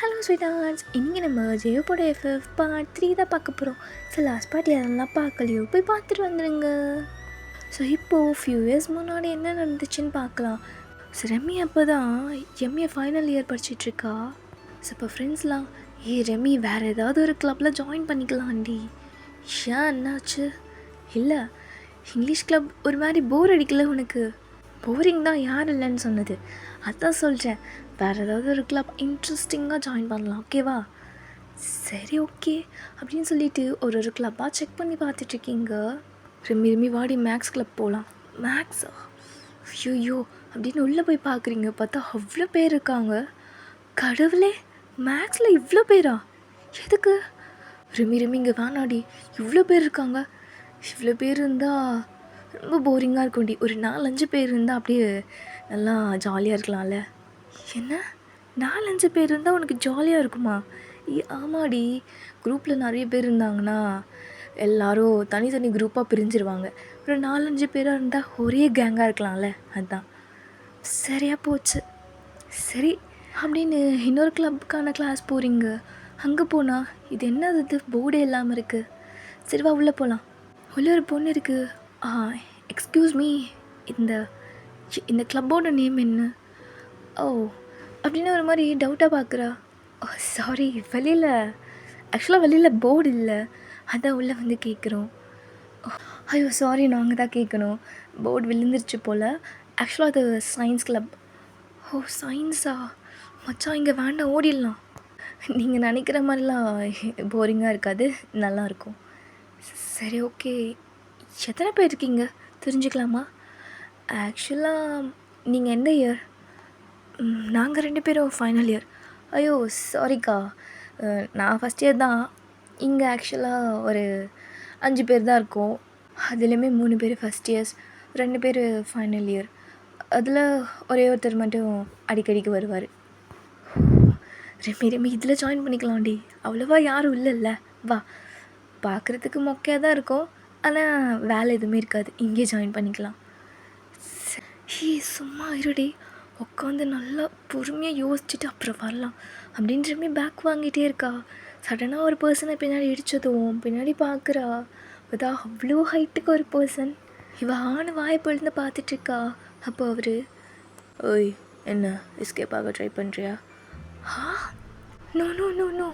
Hello ஸ்வீட்டார்ட்ஸ், இன்றைக்கி நம்ம ஜெயோட FF part 3 தான் பார்க்க போகிறோம். ஸோ லாஸ்ட் பார்ட் யாரெல்லாம் பார்க்கலையோ போய் பார்த்துட்டு வந்துடுங்க. ஸோ இப்போது ஃபியூ இயர்ஸ் முன்னாடி என்ன நடந்துச்சுன்னு பார்க்கலாம். ஸோ ரெமி அப்போ தான் எம்ஏ ஃபைனல் இயர் படிச்சிட்ருக்கா. ஸோ இப்போ ஃப்ரெண்ட்ஸ்லாம் ரெமி வேறு ஏதாவது ஒரு கிளப்பில் ஜாயின் பண்ணிக்கலாம்டி. ஏன் என்னாச்சு? இல்லை, இங்கிலீஷ் கிளப் ஒரு மாதிரி போர் அடிக்கல உனக்கு? போரிங் தான், யார் இல்லைன்னு சொன்னது? அதான் சொல்கிறேன், வேறு ஏதாவது ஒரு கிளப் இன்ட்ரெஸ்டிங்காக ஜாயின் பண்ணலாம், ஓகேவா? சரி ஓகே அப்படின்னு சொல்லிட்டு ஒரு கிளப்பாக செக் பண்ணி பார்த்துட்ருக்கீங்க. ரெமி வாடி மேக்ஸ் கிளப் போகலாம். மேக்ஸா? ஐயோ அப்படின்னு உள்ளே போய் பார்க்குறீங்க. பார்த்தா அவ்வளோ பேர் இருக்காங்க. கடவுளே, மேக்ஸில் இவ்வளோ பேரா? எதுக்கு? ரெமி இங்கே வேணாடி, இவ்வளோ பேர் இருக்காங்க. இவ்வளோ பேர் இருந்தால் ரொம்ப போரிங்காக இருக்கும்டி. ஒரு 4-5 பேர் இருந்தால் அப்படியே நல்லா ஜாலியாக இருக்கலாம்ல. என்ன 4-5 பேர் இருந்தால் உனக்கு ஜாலியாக இருக்குமா? ஆமாடி, குரூப்பில் நிறைய பேர் இருந்தாங்கன்னா எல்லோரும் தனித்தனி குரூப்பாக பிரிஞ்சிருவாங்க. ஒரு 4-5 பேராக இருந்தால் ஒரே கேங்காக இருக்கலாம்ல, அதுதான். சரியாக போச்சு. சரி அப்படின்னு இன்னொரு கிளப்புக்கான கிளாஸ் போகிறீங்க. அங்கே போனால் இது என்னது, போர்டே இல்லாமல் இருக்குது. சரிவா உள்ளே போகலாம். உள்ளே ஒரு பொண்ணு இருக்குது. எக்ஸ்கியூஸ் மீ, இந்த கிளப்போட நேம் என்ன? ஓ அப்படின்னு ஒரு மாதிரி டவுட்டாக பார்க்குறா. சாரி, வெளியில் போர்டு இல்லை, அதான் உள்ளே வந்து கேட்குறோம். ஐயோ சாரி, நாங்கள் தான் கேட்கணும், போர்டு விழுந்துருச்சு போல். ஆக்சுவலாக அது சயின்ஸ் கிளப். ஓ சயின்ஸா? மச்சான் இங்கே வேண்டாம், ஓடிடலாம். நீங்கள் நினைக்கிற மாதிரிலாம் போரிங்காக இருக்காது, நல்லாயிருக்கும். சரி ஓகே, எத்தனை பேர் இருக்கீங்க தெரிஞ்சுக்கலாமா? ஆக்சுவலாக நீங்கள் எந்த இயர்? நாங்கள் 2 பேரும் ஃபைனல் இயர். ஐயோ சாரிக்கா, நான் ஃபஸ்ட் இயர் தான். இங்கே ஆக்சுவலாக ஒரு 5 பேர் தான் இருக்கோம். அதுலேயுமே 3 பேர் ஃபஸ்ட் இயர்ஸ், 2 பேர் ஃபைனல் இயர். அதில் ஒரே ஒருத்தர் மட்டும் அடிக்கடிக்கு வருவார். ரெமி இதில் ஜாயின் பண்ணிக்கலாம்டி, அவ்வளோவா யாரும் இல்லைல்ல, வா. பார்க்குறதுக்கு மொக்கையாக தான் இருக்கும், ஆனால் வேலை எதுவுமே இருக்காது, இங்கே ஜாயின் பண்ணிக்கலாம். சும்மா இருடி, உட்காந்து நல்லா பொறுமையாக யோசிச்சுட்டு அப்புறம் வரலாம் அப்படின்றமே பேக் வாங்கிட்டே இருக்கா. சடனாக ஒரு பர்சனை பின்னாடி இடித்ததும் பின்னாடி பார்க்குறா. அதான் அவ்வளோ ஹைட்டுக்கு ஒரு பர்சன். இவன் வாயை பொழுது பார்த்துட்ருக்கா. அப்போ அவர், ஓய் என்ன எஸ்கேப் ஆக ட்ரை பண்ணுறியா? நோ நோ நோ நோ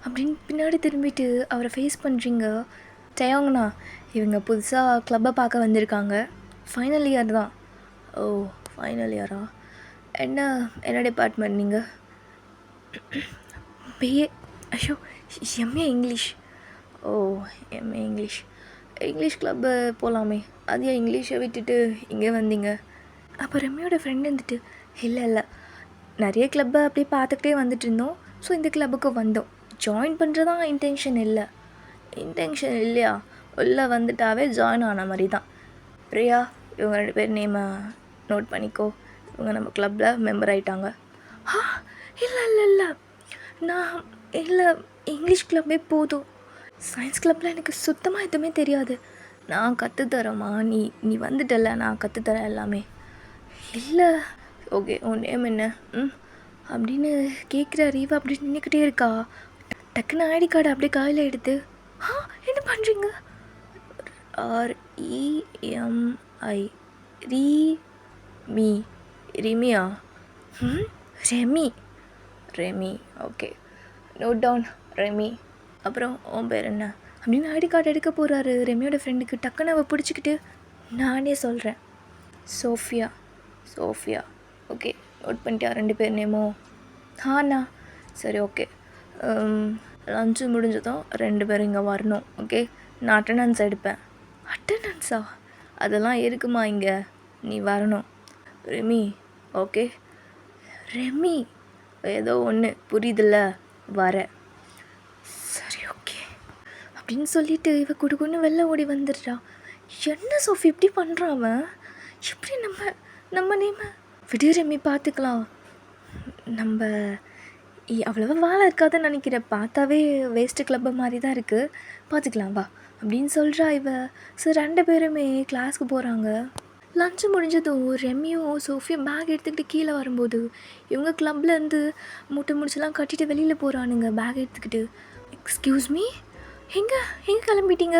அப்படின்னு பின்னாடி திரும்பிட்டு அவரை ஃபேஸ் பண்ணுறீங்க. டயாங்கண்ணா, இவங்க புதுசாக கிளப்பை பார்க்க வந்திருக்காங்க, ஃபைனல் இயர் தான். ஓ ஃபைனல் இயரா? என்ன டிபார்ட்மெண்ட் நீங்கள்? பிஏ. ஐயோ எம்ஏ இங்கிலீஷ். ஓ எம்ஏ இங்கிலீஷ் கிளப்பு போகலாமே, அதையே இங்கிலீஷை விட்டுட்டு இங்கே வந்தீங்க? அப்போ ரெம்மியோட ஃப்ரெண்டு இருந்துட்டு, இல்லை நிறைய கிளப்பை அப்படியே பார்த்துக்கிட்டே வந்துட்டு இருந்தோம், ஸோ இந்த கிளப்புக்கு வந்தோம். ஜாயின் பண்ணுறதான் இன்டென்ஷன் இல்லையா? உள்ளே வந்துட்டாவே ஜாயின் ஆன மாதிரி தான். பிரியா, இவங்க 2 பேர் நேமை நோட் பண்ணிக்கோ, இவங்க நம்ம கிளப்பில் மெம்பர் ஆகிட்டாங்க. இல்லை நான் இல்லை, இங்கிலீஷ் கிளப்பே போதும், சயின்ஸ் கிளப்பில் எனக்கு சுத்தமாக எதுவுமே தெரியாது, நான் கற்றுத்தரேம்மா, நீ வந்துட்டல, நான் கற்றுத்தரேன் எல்லாமே. இல்லை ஓகே, உன் நேம் என்ன அப்படின்னு கேட்குற ரீவா அப்படி நின்றுக்கிட்டே இருக்கா. டக்குன்னு ஐடி கார்டு அப்படியே கையில் எடுத்து, என்ன பண்ணுறீங்க? REMI ரிமியா? Remi okay, note down Remi. அப்புறம் உன் பேர் என்ன அப்படின்னு ஐடி கார்டு எடுக்க போகிறாரு ரெமியோட ஃப்ரெண்டுக்கு. டக்குன்னு அவள் பிடிச்சிக்கிட்டு, நானே சொல்கிறேன், சோஃபியா. ஓகே, நோட் பண்ணிட்டியா 2 பேர் நேமோ? அண்ணா சரி ஓகே, லஞ்சு முடிஞ்சதும் 2 பேரும் இங்கே வரணும், ஓகே? நான் அட்டண்டன்ஸ் எடுப்பேன். அட்டண்டன்ஸா? அதெல்லாம் இருக்குமா இங்கே, நீ வரணும். ரெமி ஓகே, ரெமி ஏதோ ஒன்று புரியுதில்ல, வர. சரி ஓகே அப்படின்னு சொல்லிட்டு இவ குடுக்குன்னு வெளில ஓடி வந்துடுறா. என்ன சோஃபி இப்படி பண்ணுறான் அவன்? எப்படி நம்ம நேம விடு ரெமி, பார்த்துக்கலாம். நம்ம அவ்வளோவா வேலை இருக்காதுன்னு நினைக்கிறேன், பார்த்தாவே வேஸ்ட்டு கிளப்பு மாதிரி தான் இருக்குது, பார்த்துக்கலாம் வா அப்படின்னு சொல்கிறா இவ. ஸோ 2 பேருமே கிளாஸ்க்கு போகிறாங்க. லஞ்சு முடிஞ்சதும் ரெமியும் சோஃபியும் பேக் எடுத்துக்கிட்டு கீழே வரும்போது இவங்க கிளப்லேருந்து மூட்டை முடிச்செல்லாம் கட்டிட்டு வெளியில் போகிறானுங்க பேக் எடுத்துக்கிட்டு. எக்ஸ்கியூஸ் மீ, எங்கே எங்கே கிளம்பிட்டீங்க?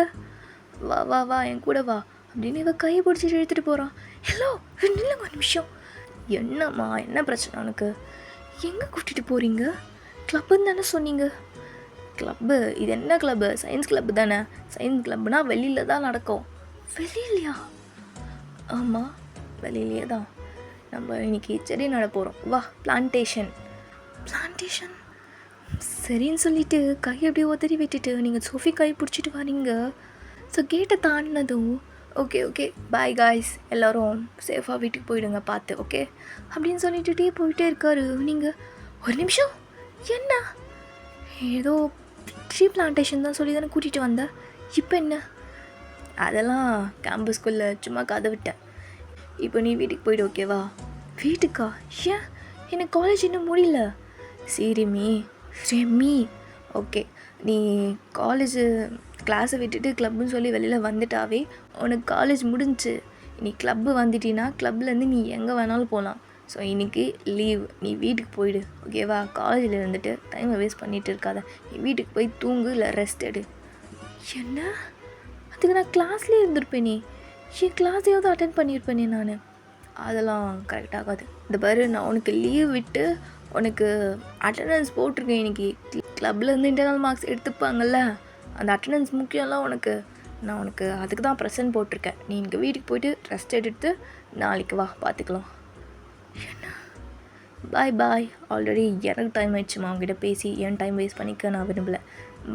வா வா வா என் கூட வா அப்படின்னு இவன் கையை பிடிச்சிட்டு இழுத்துட்டு போகிறான். ஹலோ இல்லைங்க ஒரு நிமிஷம். என்னம்மா என்ன பிரச்சனை உனக்கு? எங்கே கூட்டிகிட்டு போகிறீங்க? கிளப்புன்னு தானே சொன்னீங்க. கிளப்பு? இது என்ன கிளப்பு? சயின்ஸ் கிளப்பு தானே. சயின்ஸ் கிளப்புனால் வெளியில் தான் நடக்கும். வெளியிலையா? ஆமாம் வெளியிலே தான். நம்ம இன்றைக்கி செடி நட போகிறோம், வா. பிளான்டேஷன். பிளான்டேஷன் சரின்னு சொல்லிவிட்டு கையை அப்படியே உதறி விட்டுட்டு நீங்கள் சோஃபி கை பிடிச்சிட்டு வரீங்க. ஸோ கேட்டை தாண்டினதும் ஓகே ஓகே பாய் காய்ஸ், எல்லோரும் சேஃபாக வீட்டுக்கு போயிடுங்க பார்த்து, ஓகே அப்படின்னு சொல்லிட்டுட்டே போயிட்டே இருக்காரு. நீங்கள் ஒரு நிமிஷம், என்ன ஏதோ ட்ரீ பிளான்டேஷன் தான் சொல்லி தானே கூட்டிகிட்டு வந்தேன், இப்போ என்ன? அதெல்லாம் கேம்பஸ்குள்ளே சும்மா கதை விட்டேன். இப்போ நீ வீட்டுக்கு போய்டு, ஓகேவா? வீட்டுக்கா? ஏன் எனக்கு காலேஜ் இன்னும் முடியல. சரிமி ரெமி, ஓகே நீ காலேஜு கிளாஸை விட்டுட்டு கிளப்புன்னு சொல்லி வெளியில் வந்துட்டாவே உனக்கு காலேஜ் முடிஞ்சு. நீ கிளப்பு வந்துட்டின்னா கிளப்லேருந்து நீ எங்கே வேணாலும் போகலாம். ஸோ இன்றைக்கி லீவ், நீ வீட்டுக்கு போயிடு, ஓகேவா? காலேஜில் இருந்துட்டு டைமை வேஸ்ட் பண்ணிகிட்டு இருக்காத. நீ வீட்டுக்கு போய் தூங்கு, இல்லை ரெஸ்ட் எடு. என்ன? அதுக்கு நான் கிளாஸ்லேயே இருந்திருப்பேனே, என் கிளாஸையாவது அட்டென்ட் பண்ணியிருப்பேனே நான். அதெல்லாம் கரெக்டாகாது. இந்த பாரு, நான் உனக்கு லீவ் விட்டு உனக்கு அட்டண்டன்ஸ் போட்டிருக்கேன். இன்றைக்கி கிளப்லேருந்து இன்டர்னல் மார்க்ஸ் எடுத்துப்பாங்கள்ல, அந்த அட்டண்டன்ஸ் முக்கியம்லாம் உனக்கு. நான் உனக்கு அதுக்கு தான் ப்ரெசன்ட் போட்டிருக்கேன். நீ இங்கே வீட்டுக்கு போய்ட்டு ரெஸ்ட் எடுத்து நாளைக்கு வா, பார்த்துக்கலாம். என்ன? பாய் பாய். ஆல்ரெடி எனக்கு டைம் ஆயிடுச்சுமா, அவங்ககிட்ட பேசி என் டைம் வேஸ்ட் பண்ணிக்க நான் விரும்பலை.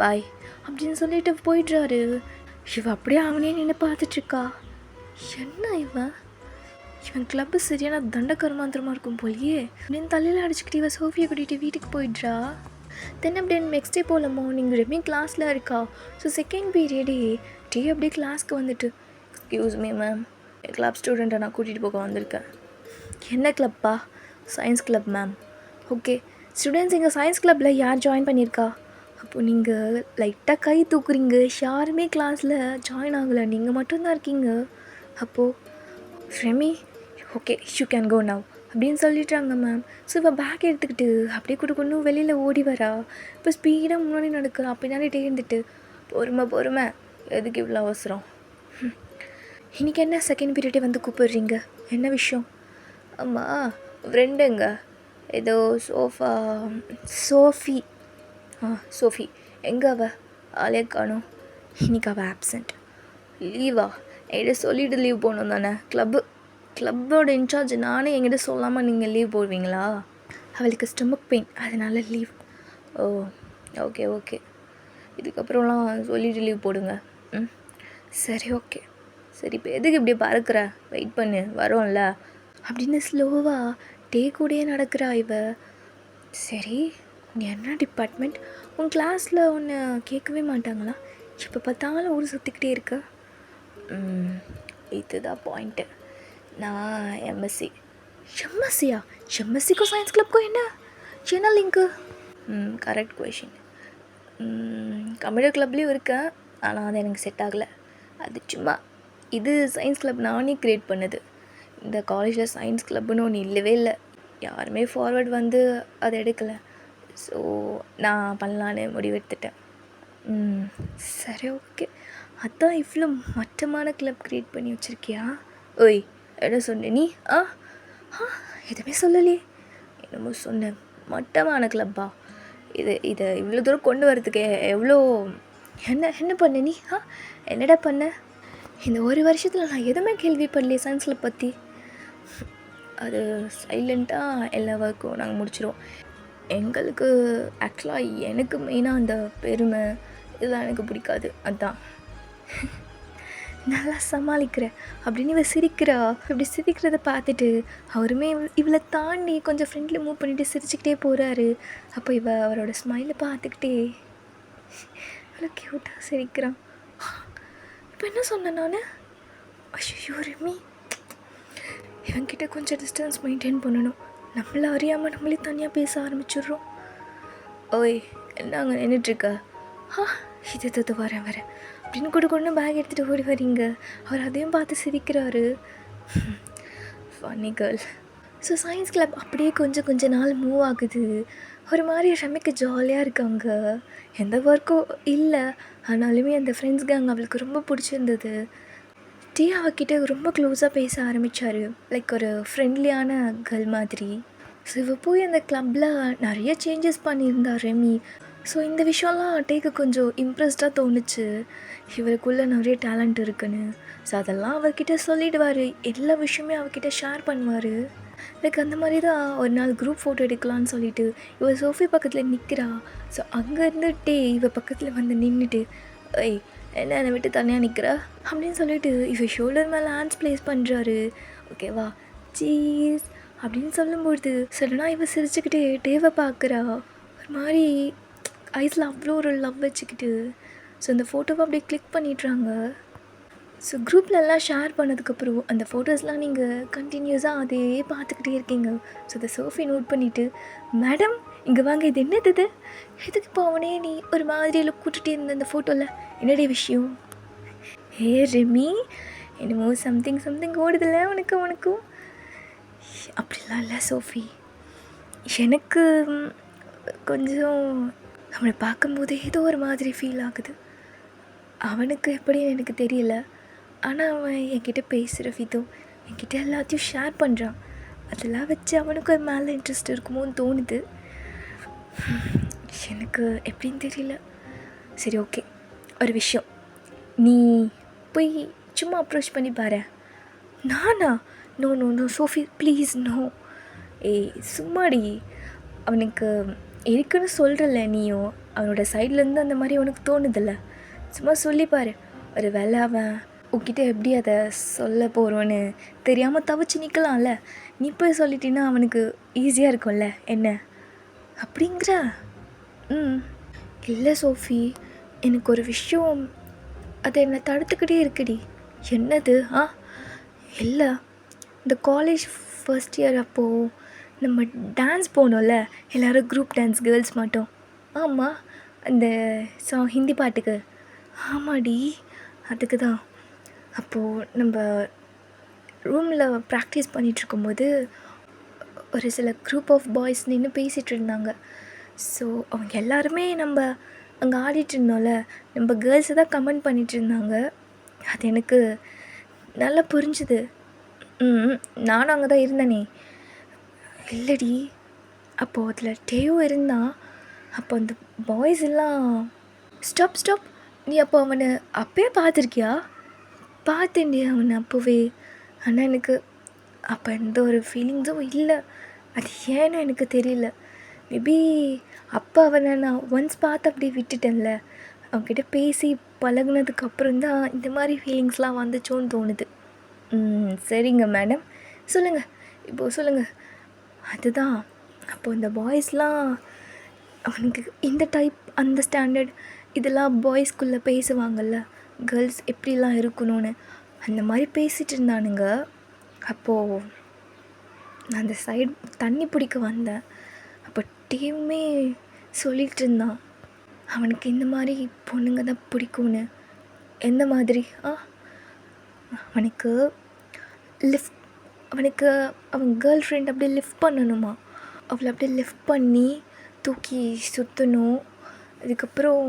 பாய் அப்படின்னு சொல்லிட்டு போயிடுறாரு. இவன் அப்படியே அவனே நின்று பார்த்துட்ருக்கா. என்ன இவன் கிளப்பு சரியான தண்ட கருமாந்திரமாக இருக்கும் போலியே அப்படின்னு தலையில் அடிச்சுக்கிட்டு இவன் சோஃபியை கூட்டிகிட்டு வீட்டுக்கு போயிடுறா. தென் அப்படியே நெக்ஸ்ட் டே போல் மார்னிங் ரெமி கிளாஸில் இருக்கா. ஸோ செகண்ட் பீரியடே டே அப்படியே கிளாஸ்க்கு வந்துட்டு, எக்ஸ்கியூஸ் மீ மேம், கிளப் ஸ்டூடெண்ட்டை நான் கூட்டிகிட்டு போக வந்திருக்கேன். என்ன கிளப்பா? Science club ma'am. Okay students, எங்கள் சயின்ஸ் கிளப்பில் யார் ஜாயின் பண்ணியிருக்கா? அப்போது நீங்கள் லைட்டாக கை தூக்குறீங்க, யாருமே கிளாஸில் ஜாயின் ஆகலை, நீங்கள் மட்டும்தான் இருக்கீங்க. அப்போது Remi okay you can go now அப்படின்னு சொல்லிட்டாங்க மேம். ஸோ இவள் பேக் எடுத்துக்கிட்டு அப்படியே கொண்டு வெளியில் ஓடி வரா. இப்போ ஸ்பீடாக முன்னாடி நடக்கிறா. பின்னாடிட்டே இருந்துட்டு, பொறுமை எதுக்கு இவ்வளோ அவசரம்? இன்றைக்கி என்ன செகண்ட் பீரியடே வந்து கூப்பிடுறீங்க, என்ன விஷயம்? ஆமாம் ஃப்ரெண்டுங்க ஏதோ சோஃபி சோஃபி எங்கே ஆளே காணும். இன்றைக்கி அவள் ஆப்சண்ட். லீவா? என்கிட்ட சொல்லிவிட்டு லீவ் போகணும் தானே. கிளப்போட இன்சார்ஜ் நானே, என்கிட்ட சொல்லாமல் நீங்கள் லீவ் போடுவீங்களா? அவளுக்கு ஸ்டொமக் பெயின், அதனால் லீவ். ஓ ஓகே இதுக்கப்புறம்லாம் சொல்லிவிட்டு லீவ் போடுங்க. சரி ஓகே. சரி இப்போ எதுக்கு இப்படி பறக்கிற? வெயிட் பண்ணு, வரோம்ல அப்படின்னு ஸ்லோவாக டே கூடயே நடக்கிறா இவ. சரி நீ என்ன டிபார்ட்மெண்ட்? உன் கிளாஸில் ஒன்று கேட்கவே மாட்டாங்களா? இப்போ பார்த்தாலும் ஊர் சுற்றிக்கிட்டே இருக்க. இதுதான் பாயிண்ட்டு. நான் எம்எஸ்சி. எம்எஸ்சிக்கும் சயின்ஸ் கிளப்புக்கும் என்ன லிங்க்கு? Correct question. கம்ப்யூட்டர் கிளப்லேயும் இருக்கேன், ஆனால் அது எனக்கு செட் ஆகலை. அது சும்மா இது சயின்ஸ் கிளப் நானே க்ரியேட் பண்ணது. இந்த காலேஜில் சயின்ஸ் கிளப்புன்னு ஒன்று இல்லவே இல்லை. யாருமே ஃபார்வர்ட் வந்து அதை எடுக்கலை. ஸோ நான் பண்ணலான்னு முடிவெடுத்துட்டேன். சரி ஓகே. அதான் இவ்வளோ மட்டமான கிளப் க்ரியேட் பண்ணி வச்சுருக்கியா? ஓய் என்ன சொன்ன நீ? எதுவுமே சொல்லலையே. என்னமோ சொன்னேன், மட்டமான கிளப்பா? இதை இவ்வளோ தூரம் கொண்டு வரதுக்கு எவ்வளோ என்ன பண்ண நீ? என்னடா பண்ண? இந்த ஒரு வருஷத்தில் நான் எதுவுமே கேள்விப்படலையே சயின்ஸ் கிளப் பற்றி. அது சைலண்ட்டாக எல்லா ஒர்க்கும் நாங்கள் முடிச்சிடுவோம். எங்களுக்கு ஆக்சுவலாக எனக்கு மெயினாக அந்த பெருமை இதெல்லாம் எனக்கு பிடிக்காது. அதான் நல்லா சமாளிக்கிற அப்படின்னு இவள் சிரிக்கிறா. இப்படி சிரிக்கிறத பார்த்துட்டு அவருமே இவளை தாண்டி கொஞ்சம் ஃப்ரெண்ட்லி மூவ் பண்ணிவிட்டு சிரிச்சுக்கிட்டே போகிறாரு. அப்போ அவரோட ஸ்மைலை பார்த்துக்கிட்டே இவ்வளோ க்யூட்டாக சிரிக்கிறான். இப்போ என்ன சொன்னேன் நான்? ஐயோ ரெமி, இவன்கிட்ட கொஞ்சம் டிஸ்டன்ஸ் மெயின்டைன் பண்ணணும். நம்மளை அறியாமல் நம்மளே தனியாக பேச ஆரம்பிச்சிடுறோம். ஓய் என்ன அங்கே நின்றுட்டுருக்க? இது வரேன் அப்படின்னு கொண்டு பேக் எடுத்துகிட்டு ஓடி வரீங்க. அவர் அதையும் பார்த்து சிரிக்கிறாரு. Funny girl. So science club அப்படியே கொஞ்சம் கொஞ்ச நாள் மூவ் ஆகுது. ஒரு மாதிரி ஷமிக்கு ஜாலியாக இருக்காங்க. எந்த ஒர்க்கும் இல்லை, ஆனாலுமே அந்த ஃப்ரெண்ட்ஸ் கேங் அவளுக்கு ரொம்ப பிடிச்சிருந்தது. டீ அவகிட்ட ரொம்ப க்ளோஸாக பேச ஆரம்பித்தார், லைக் ஒரு ஃப்ரெண்ட்லியான கேர்ள் மாதிரி. ஸோ இவ போய் அந்த கிளப்பில் நிறைய சேஞ்சஸ் பண்ணியிருந்தா ரெமி. ஸோ இந்த விஷயம்லாம் டேக்கு கொஞ்சம் இம்ப்ரெஸ்டாக தோணுச்சு, இவருக்குள்ளே நிறைய டேலண்ட் இருக்குன்னு. ஸோ அதெல்லாம் அவர்கிட்ட சொல்லிடுவார், எல்லா விஷயமே அவர்கிட்ட ஷேர் பண்ணுவார். லைக் அந்த மாதிரி தான் ஒரு நாள் குரூப் ஃபோட்டோ எடுக்கலான்னு சொல்லிட்டு இவள் சோஃபி பக்கத்தில் நிற்கிறா. ஸோ அங்கேருந்து டே இவ பக்கத்தில் வந்து நின்றுட்டு, ஏய் என்ன என்னை விட்டு தனியாக நிற்கிறா அப்படின்னு சொல்லிட்டு இவ ஷோல்டர் மேலே ஹேண்ட்ஸ் ப்ளேஸ் பண்ணுறாரு. ஓகேவா, சீஸ் அப்படின்னு சொல்லும்போது சடனாக இவ சிரிச்சுக்கிட்டே டேவை பார்க்குறா. ஒரு மாதிரி ஐஸில் அவ்வளோ ஒரு லவ் வச்சுக்கிட்டு. ஸோ அந்த ஃபோட்டோவை அப்படியே கிளிக் பண்ணிடுறாங்க. ஸோ குரூப்லலாம் ஷேர் பண்ணதுக்கப்புறம் அந்த ஃபோட்டோஸ்லாம் நீங்கள் கண்டினியூஸாக அதே பார்த்துக்கிட்டே இருக்கீங்க. ஸோ அதை சோஃபி நோட் பண்ணிவிட்டு, மேடம் இங்கே வாங்க, இது என்னது, இது எதுக்கு இப்போ அவனே நீ ஒரு மாதிரி லுக் கூட்டிகிட்டே இருந்த அந்த ஃபோட்டோவில், என்னுடைய விஷயம்? ஹே ரெமி, என்னமோ சம்திங் ஓடுதில்ல உனக்கும். அப்படிலாம் இல்லை சோஃபி, எனக்கு கொஞ்சம் அவனை பார்க்கும்போது ஏதோ ஒரு மாதிரி ஃபீல் ஆகுது. அவனுக்கு எப்படின்னு எனக்கு தெரியல, ஆனால் அவன் என்கிட்ட பேசுகிற விதம், என்கிட்ட எல்லாத்தையும் ஷேர் பண்ணுறான். அதெல்லாம் வச்சு அவனுக்கு மேலே இன்ட்ரெஸ்ட் இருக்குமோன்னு தோணுது. எனக்கு எப்படின்னு தெரியல. சரி ஓகே, ஒரு விஷயம், நீ போய் சும்மா அப்ரோச் பண்ணி பாரு. நானா? No no no Sophie please no. ஏய் சும்மாடி, அவனுக்கு இருக்குன்னு சொல்கிறல்ல நீயும், அவனோட சைட்லேருந்து அந்த மாதிரி அவனுக்கு தோணுதில்ல, சும்மா சொல்லிப்பார். ஒரு வேளை அவன் உன்கிட்ட எப்படி அதை சொல்ல போகிறோன்னு தெரியாமல் தவிச்சு நிற்கலாம்ல, நீ போய் சொல்லிட்டீன்னா அவனுக்கு ஈஸியாக இருக்கும்ல என்ன அப்படிங்கிற. இல்லை சோஃபி, எனக்கு ஒரு விஷயம் அதை என்னை தடுத்துக்கிட்டே இருக்குடி. என்னது? இல்லை, இந்த காலேஜ் ஃபர்ஸ்ட் இயர் அப்போது நம்ம டான்ஸ் போனோம்ல, எல்லோரும் குரூப் டான்ஸ், கேர்ள்ஸ் மட்டும். ஆமாம், அந்த ஹிந்தி பாட்டுக்கு. ஆமாடி, அதுக்கு தான். அப்போது நம்ம ரூமில் ப்ராக்டிஸ் பண்ணிகிட்ருக்கும்போது ஒரு சில குரூப் ஆஃப் பாய்ஸ் நின்று பேசிகிட்டு இருந்தாங்க. ஸோ அவங்க எல்லாருமே நம்ம அங்கே ஆடிட்டுருந்தோம்ல, நம்ம கேர்ள்ஸை தான் கமெண்ட் பண்ணிகிட்டு இருந்தாங்க. அது எனக்கு நல்லா புரிஞ்சுது. நானும் அங்கே தான் இருந்தேனே. இல்லடி, அப்போது அதில் டேயும் இருந்தான். அப்போ அந்த பாய்ஸ் எல்லாம் ஸ்டாப், நீ அப்போ அவனை அப்போயே பார்த்துருக்கியா? பார்த்தேன்டி அவனை அப்போவே, ஆனால் எனக்கு அப்போ எந்த ஒரு ஃபீலிங்ஸும் இல்லை. அது ஏன்னு எனக்கு தெரியல. மேபி அப்போ அவனை நான் ஒன்ஸ் பார்த்து அப்படியே விட்டுட்டேன்ல, அவன்கிட்ட பேசி பழகுனதுக்கப்புறம் தான் இந்த மாதிரி ஃபீலிங்ஸ்லாம் வந்துச்சோன்னு தோணுது. சரிங்க மேடம், சொல்லுங்கள், இப்போது சொல்லுங்கள். அதுதான், அப்போது இந்த பாய்ஸ்லாம் அவனுக்கு இந்த டைப், அந்த ஸ்டாண்டர்ட் இதெல்லாம் பாய்ஸ்குள்ளே பேசுவாங்கள்ல, கேர்ள்ஸ் எப்படிலாம் இருக்கணும்னு, அந்த மாதிரி பேசிகிட்டு இருந்தானுங்க. அப்போது நான் அந்த சைடு தண்ணி பிடிக்க வந்தேன். அப்போ டீமே சொல்லிகிட்டு இருந்தான், அவனுக்கு இந்த மாதிரி பொண்ணுங்க தான் பிடிக்கும்னு. எந்த மாதிரி? அவனுக்கு அவன் கேர்ள் ஃப்ரெண்ட் அப்படியே லிஃப்ட் பண்ணணுமா, அவளை அப்படியே லிஃப்ட் பண்ணி தூக்கி சுற்றணும். அதுக்கப்புறம்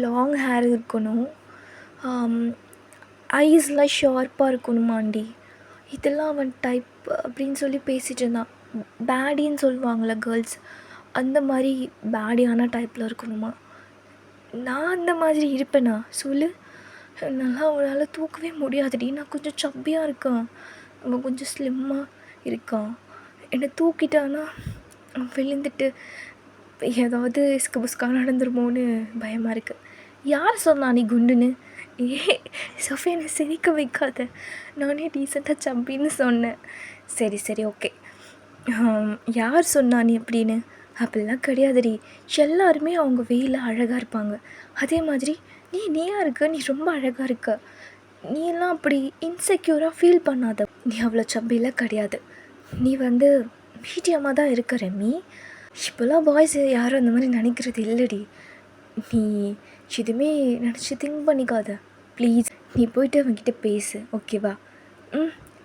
லாங் ஹேர் இருக்கணும், ஐஸ்லாம் ஷார்ப்பாக இருக்கணுமாண்டி. இதெல்லாம் அவன் டைப் அப்படின்னு சொல்லி பேசிகிட்டு இருந்தான். பேடின்னு சொல்லுவாங்களே கேர்ள்ஸ், அந்த மாதிரி பேடியான டைப்பில் இருக்கணுமா. நான் அந்த மாதிரி இருப்பேனா சொல்லு? நல்லா அவனால் தூக்கவே முடியாதுடி. நான் கொஞ்சம் சப்பியாக இருக்கேன், அவன் கொஞ்சம் ஸ்லிம்மாக இருக்கான். என்னை தூக்கிட்டான்னா விழுந்துட்டு ஏதாவது இஸ்கு புஸ்காக நடந்துருமோன்னு பயமாக இருக்குது. யார் சொன்னா நீ குண்டுன்னு? சோஃபி என்னை சிரிக்க வைக்காத, நானே டீசெண்டாக சப்பின்னு சொன்னேன். சரி ஓகே, யார் சொன்னா நீ எப்படின்னு? அப்படிலாம் கிடையாதுடி, எல்லாருமே அவங்க வெயில அழகாக இருப்பாங்க. அதே மாதிரி நீயா இருக்க, நீ ரொம்ப அழகாக இருக்க. நீ எல்லாம் அப்படி இன்செக்யூராக ஃபீல் பண்ணாத. நீ அவ்வளோ சப்பிலாம் கிடையாது, நீ மீடியமாக தான் இருக்க ரெமி. இப்போல்லாம் பாய்ஸ் யாரும் அந்த மாதிரி நினைக்கிறது இல்லைடி. நீ எதுவுமே நினச்சி திங்க் பண்ணிக்காத ப்ளீஸ். நீ போய்ட்டு அவன்கிட்ட பேசு, ஓகேவா?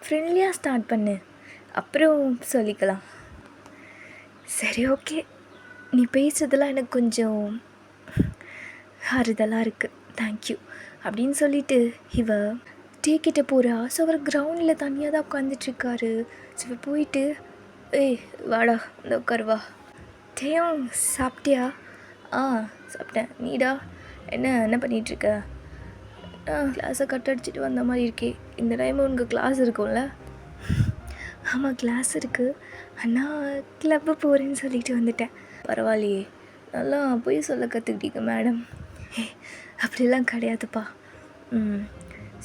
ஃப்ரெண்ட்லியாக ஸ்டார்ட் பண்ணு, அப்புறம் சொல்லிக்கலாம். சரி ஓகே, நீ பேசுறதெல்லாம் எனக்கு கொஞ்சம் ஆறுதலாக இருக்குது, தேங்க்யூ அப்படின்னு சொல்லிட்டு இவ டீ கிட்ட போகிறா. ஸோ அவர் கிரவுண்டில் தனியாக தான் உட்காந்துட்ருக்காரு. ஸோ இவ போயிட்டு, ஏய் வாடா இந்த உட்காருவா. டேயும் சாப்பிட்டியா? ஆ சாப்பிட்டேன். நீடா என்ன பண்ணிகிட்ருக்க? கிளாஸை கட் அடிச்சுட்டு வந்த மாதிரி இருக்கே. இந்த டைம் உனக்கு கிளாஸ் இருக்கும்ல? ஆமாம் கிளாஸ் இருக்குது, ஆனால் கிளப்பு போகிறேன்னு சொல்லிட்டு வந்துட்டேன். பரவாயில்லையே, நல்லா போய் சொல்ல கற்றுக்கிட்டீங்க மேடம். அப்படிலாம் கிடையாதுப்பா.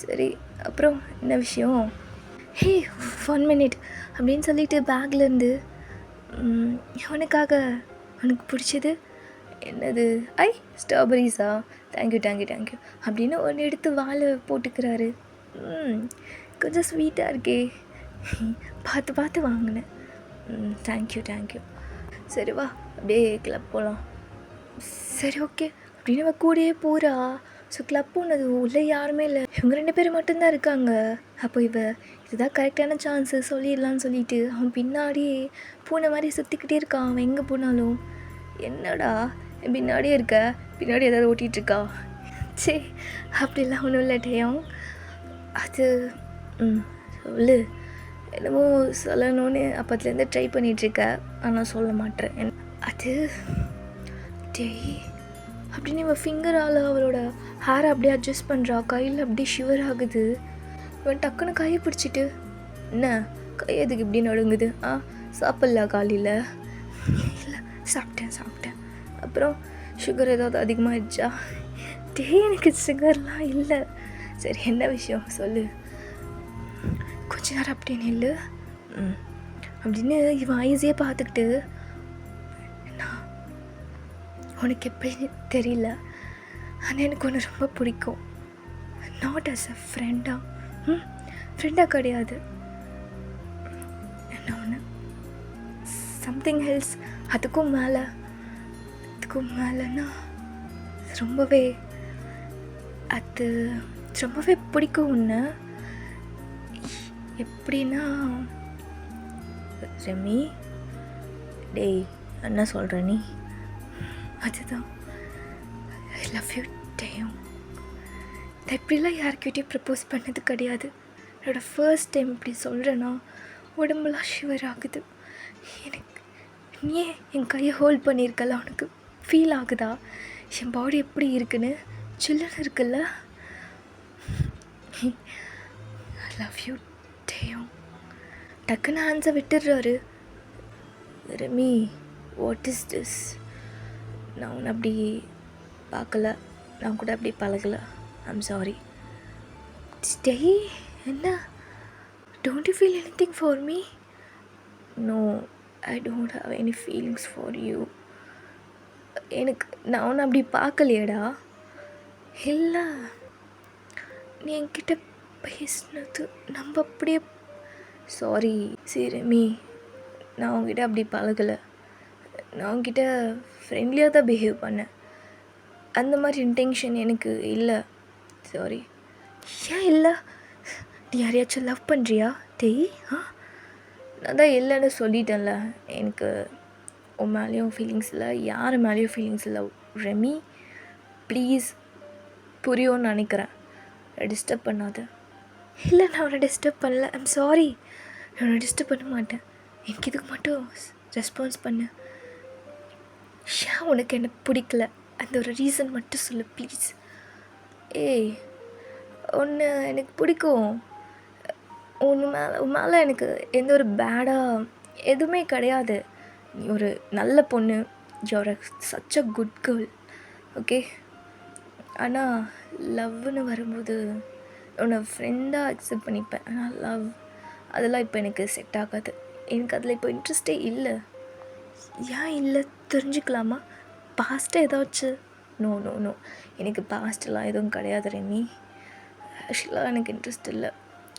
சரி, அப்புறம் என்ன விஷயம்? ஹே 1 மினிட் அப்படின்னு சொல்லிட்டு பேக்லேருந்து உனக்காக உனக்கு பிடிச்சது என்னது? ஸ்ட்ராபெரிஸா? தேங்க்யூ அப்படின்னு ஒன்று எடுத்து வாழை போட்டுக்கிறாரு. கொஞ்சம் ஸ்வீட்டாக இருக்கே, பார்த்து வாங்கினேன். தேங்க்யூ. சரி வா அப்படியே கிளப் போகலாம். சரி ஓகே அப்படின்னு அவ கூடயே போகிறா. ஸோ கிளப் போனது உள்ளே யாருமே இல்லை, இவங்க 2 பேர் மட்டும்தான் இருக்காங்க. அப்போ இதுதான் கரெக்டான சான்ஸு சொல்லிடலான்னு சொல்லிட்டு அவன் பின்னாடியே பூனை மாதிரி சுற்றிக்கிட்டே இருக்கான். அவன் எங்கே போனாலும். என்னடா என் பின்னாடியே இருக்க, பின்னாடி ஏதாவது ஓட்டிகிட்ருக்கா? சே அப்படிலாம் ஒன்றும் இல்லை டேயும். அது சொல்லு, என்னமோ சொல்லணும்னு அப்பத்துலேருந்து ட்ரை பண்ணிகிட்ருக்க, ஆனால் சொல்ல மாட்டேன். அது டேய் அப்படின்னு இவன் ஃபிங்கரால் அவளோட ஹேரை அப்படியே அட்ஜஸ்ட் பண்ணுறா. கையில் அப்படியே ஷிவர் ஆகுது. இவன் டக்குன்னு கையை பிடிச்சிட்டு, என்ன கை எதுக்கு இப்படி நடுங்குது? சாப்பிட்ல காலையில்? இல்லை சாப்பிட்டேன். அப்புறம் சுகர் ஏதாவது அதிகமாகிடுச்சா? எனக்கு சுகர்லாம் இல்லை. சரி என்ன விஷயம் சொல்லு. கொஞ்ச நேரம் அப்படியே நில்லு அப்படின்னு இவன் ஐஸையே பார்த்துக்கிட்டு, உனக்கு எப்படி தெரியல, ஆனால் எனக்கு ஒன்று ரொம்ப பிடிக்கும். நாட் அஸ் அ ஃப்ரெண்டாக கிடையாது, என்ன ஒன்று சம்திங் எல்ஸ். அதுக்கும் மேலேன்னா ரொம்பவே பிடிக்கும் ஒன்று. எப்படின்னா ரெமி, டேய் என்ன சொல்கிற நீ? அதுதான் ஐ லவ் யூ டேயும். நான் இப்படிலாம் யாருக்கிட்டையும் ப்ரப்போஸ் பண்ணது கிடையாது. என்னோடய ஃபர்ஸ்ட் டைம் இப்படி சொல்கிறேன்னா உடம்புலாம் ஷிவர் ஆகுது எனக்கு. நீ என் கையை ஹோல்ட் பண்ணியிருக்கல, உனக்கு ஃபீல் ஆகுதா என் பாடி எப்படி இருக்குன்னு? சில்லுன்னு இருக்குல்ல? ஐ லவ் யூ டேயும். டக்குன்னு ஹேண்ட்ஸை விட்டுடுறாரு. Remi, what is this? நான் உன்னை அப்படி பார்க்கல, நான் கூட அப்படி பழகலை. I'm sorry. டேய் என்ன, don't you feel anything for me? No, I don't have any feelings for you. நான் உன்னை அப்படி பார்க்கலையேடா. இல்லை, நீ என்கிட்ட பேசினது நம்ம அப்படியே. சாரி ரெமி, நான் உங்ககிட்ட அப்படி பழகலை. நான் உங்ககிட்ட ஃப்ரெண்ட்லியாக தான் பிஹேவ் பண்ணேன். அந்த மாதிரி இன்டென்ஷன் எனக்கு இல்லை. சாரி. ஏன் இல்லை? நீ யாரையாச்சும் லவ் பண்ணுறியா? டேய் நான் தான் இல்லைன்னு சொல்லிட்டேன்ல. எனக்கு உன் மேலேயும் ஃபீலிங்ஸ் இல்லை, யார் மேலேயும் ஃபீலிங்ஸ் இல்லை. ரெமி ப்ளீஸ், புரியும்னு நினைக்கிறேன். டிஸ்டர்ப் பண்ணாத. இல்லை நான் அவனை டிஸ்டர்ப் பண்ணல. I'm sorry. நான் அவனை டிஸ்டர்ப் பண்ண மாட்டேன். எனக்கு இதுக்கு மட்டும் ரெஸ்பான்ஸ் பண்ணு. ஏன் உனக்கு என்ன பிடிக்கல? அந்த ஒரு ரீசன் மட்டும் சொல்லு ப்ளீஸ். ஏய் ஒன்று எனக்கு பிடிக்கும். உன் மேலே எனக்கு எந்த ஒரு பேடாக எதுவுமே கிடையாது. நீ ஒரு நல்ல பொண்ணு, you're such a good girl, okay. ஆனால் லவ்னு வரும்போது உன்னை ஃப்ரெண்டாக அக்செப்ட் பண்ணிப்பேன். ஆனால் லவ் அதெல்லாம் இப்போ எனக்கு செட் ஆகாது. எனக்கு அதில் இப்போ இன்ட்ரெஸ்டே இல்லை. ஏன் இல்லை தெரிஞ்சுக்கலாமா? பாஸ்ட்டு ஏதாச்சும்? நோ, எனக்கு பாஸ்ட்டெலாம் எதுவும் கிடையாது ரெமி. ஆக்சுவலாக எனக்கு இன்ட்ரெஸ்ட் இல்லை.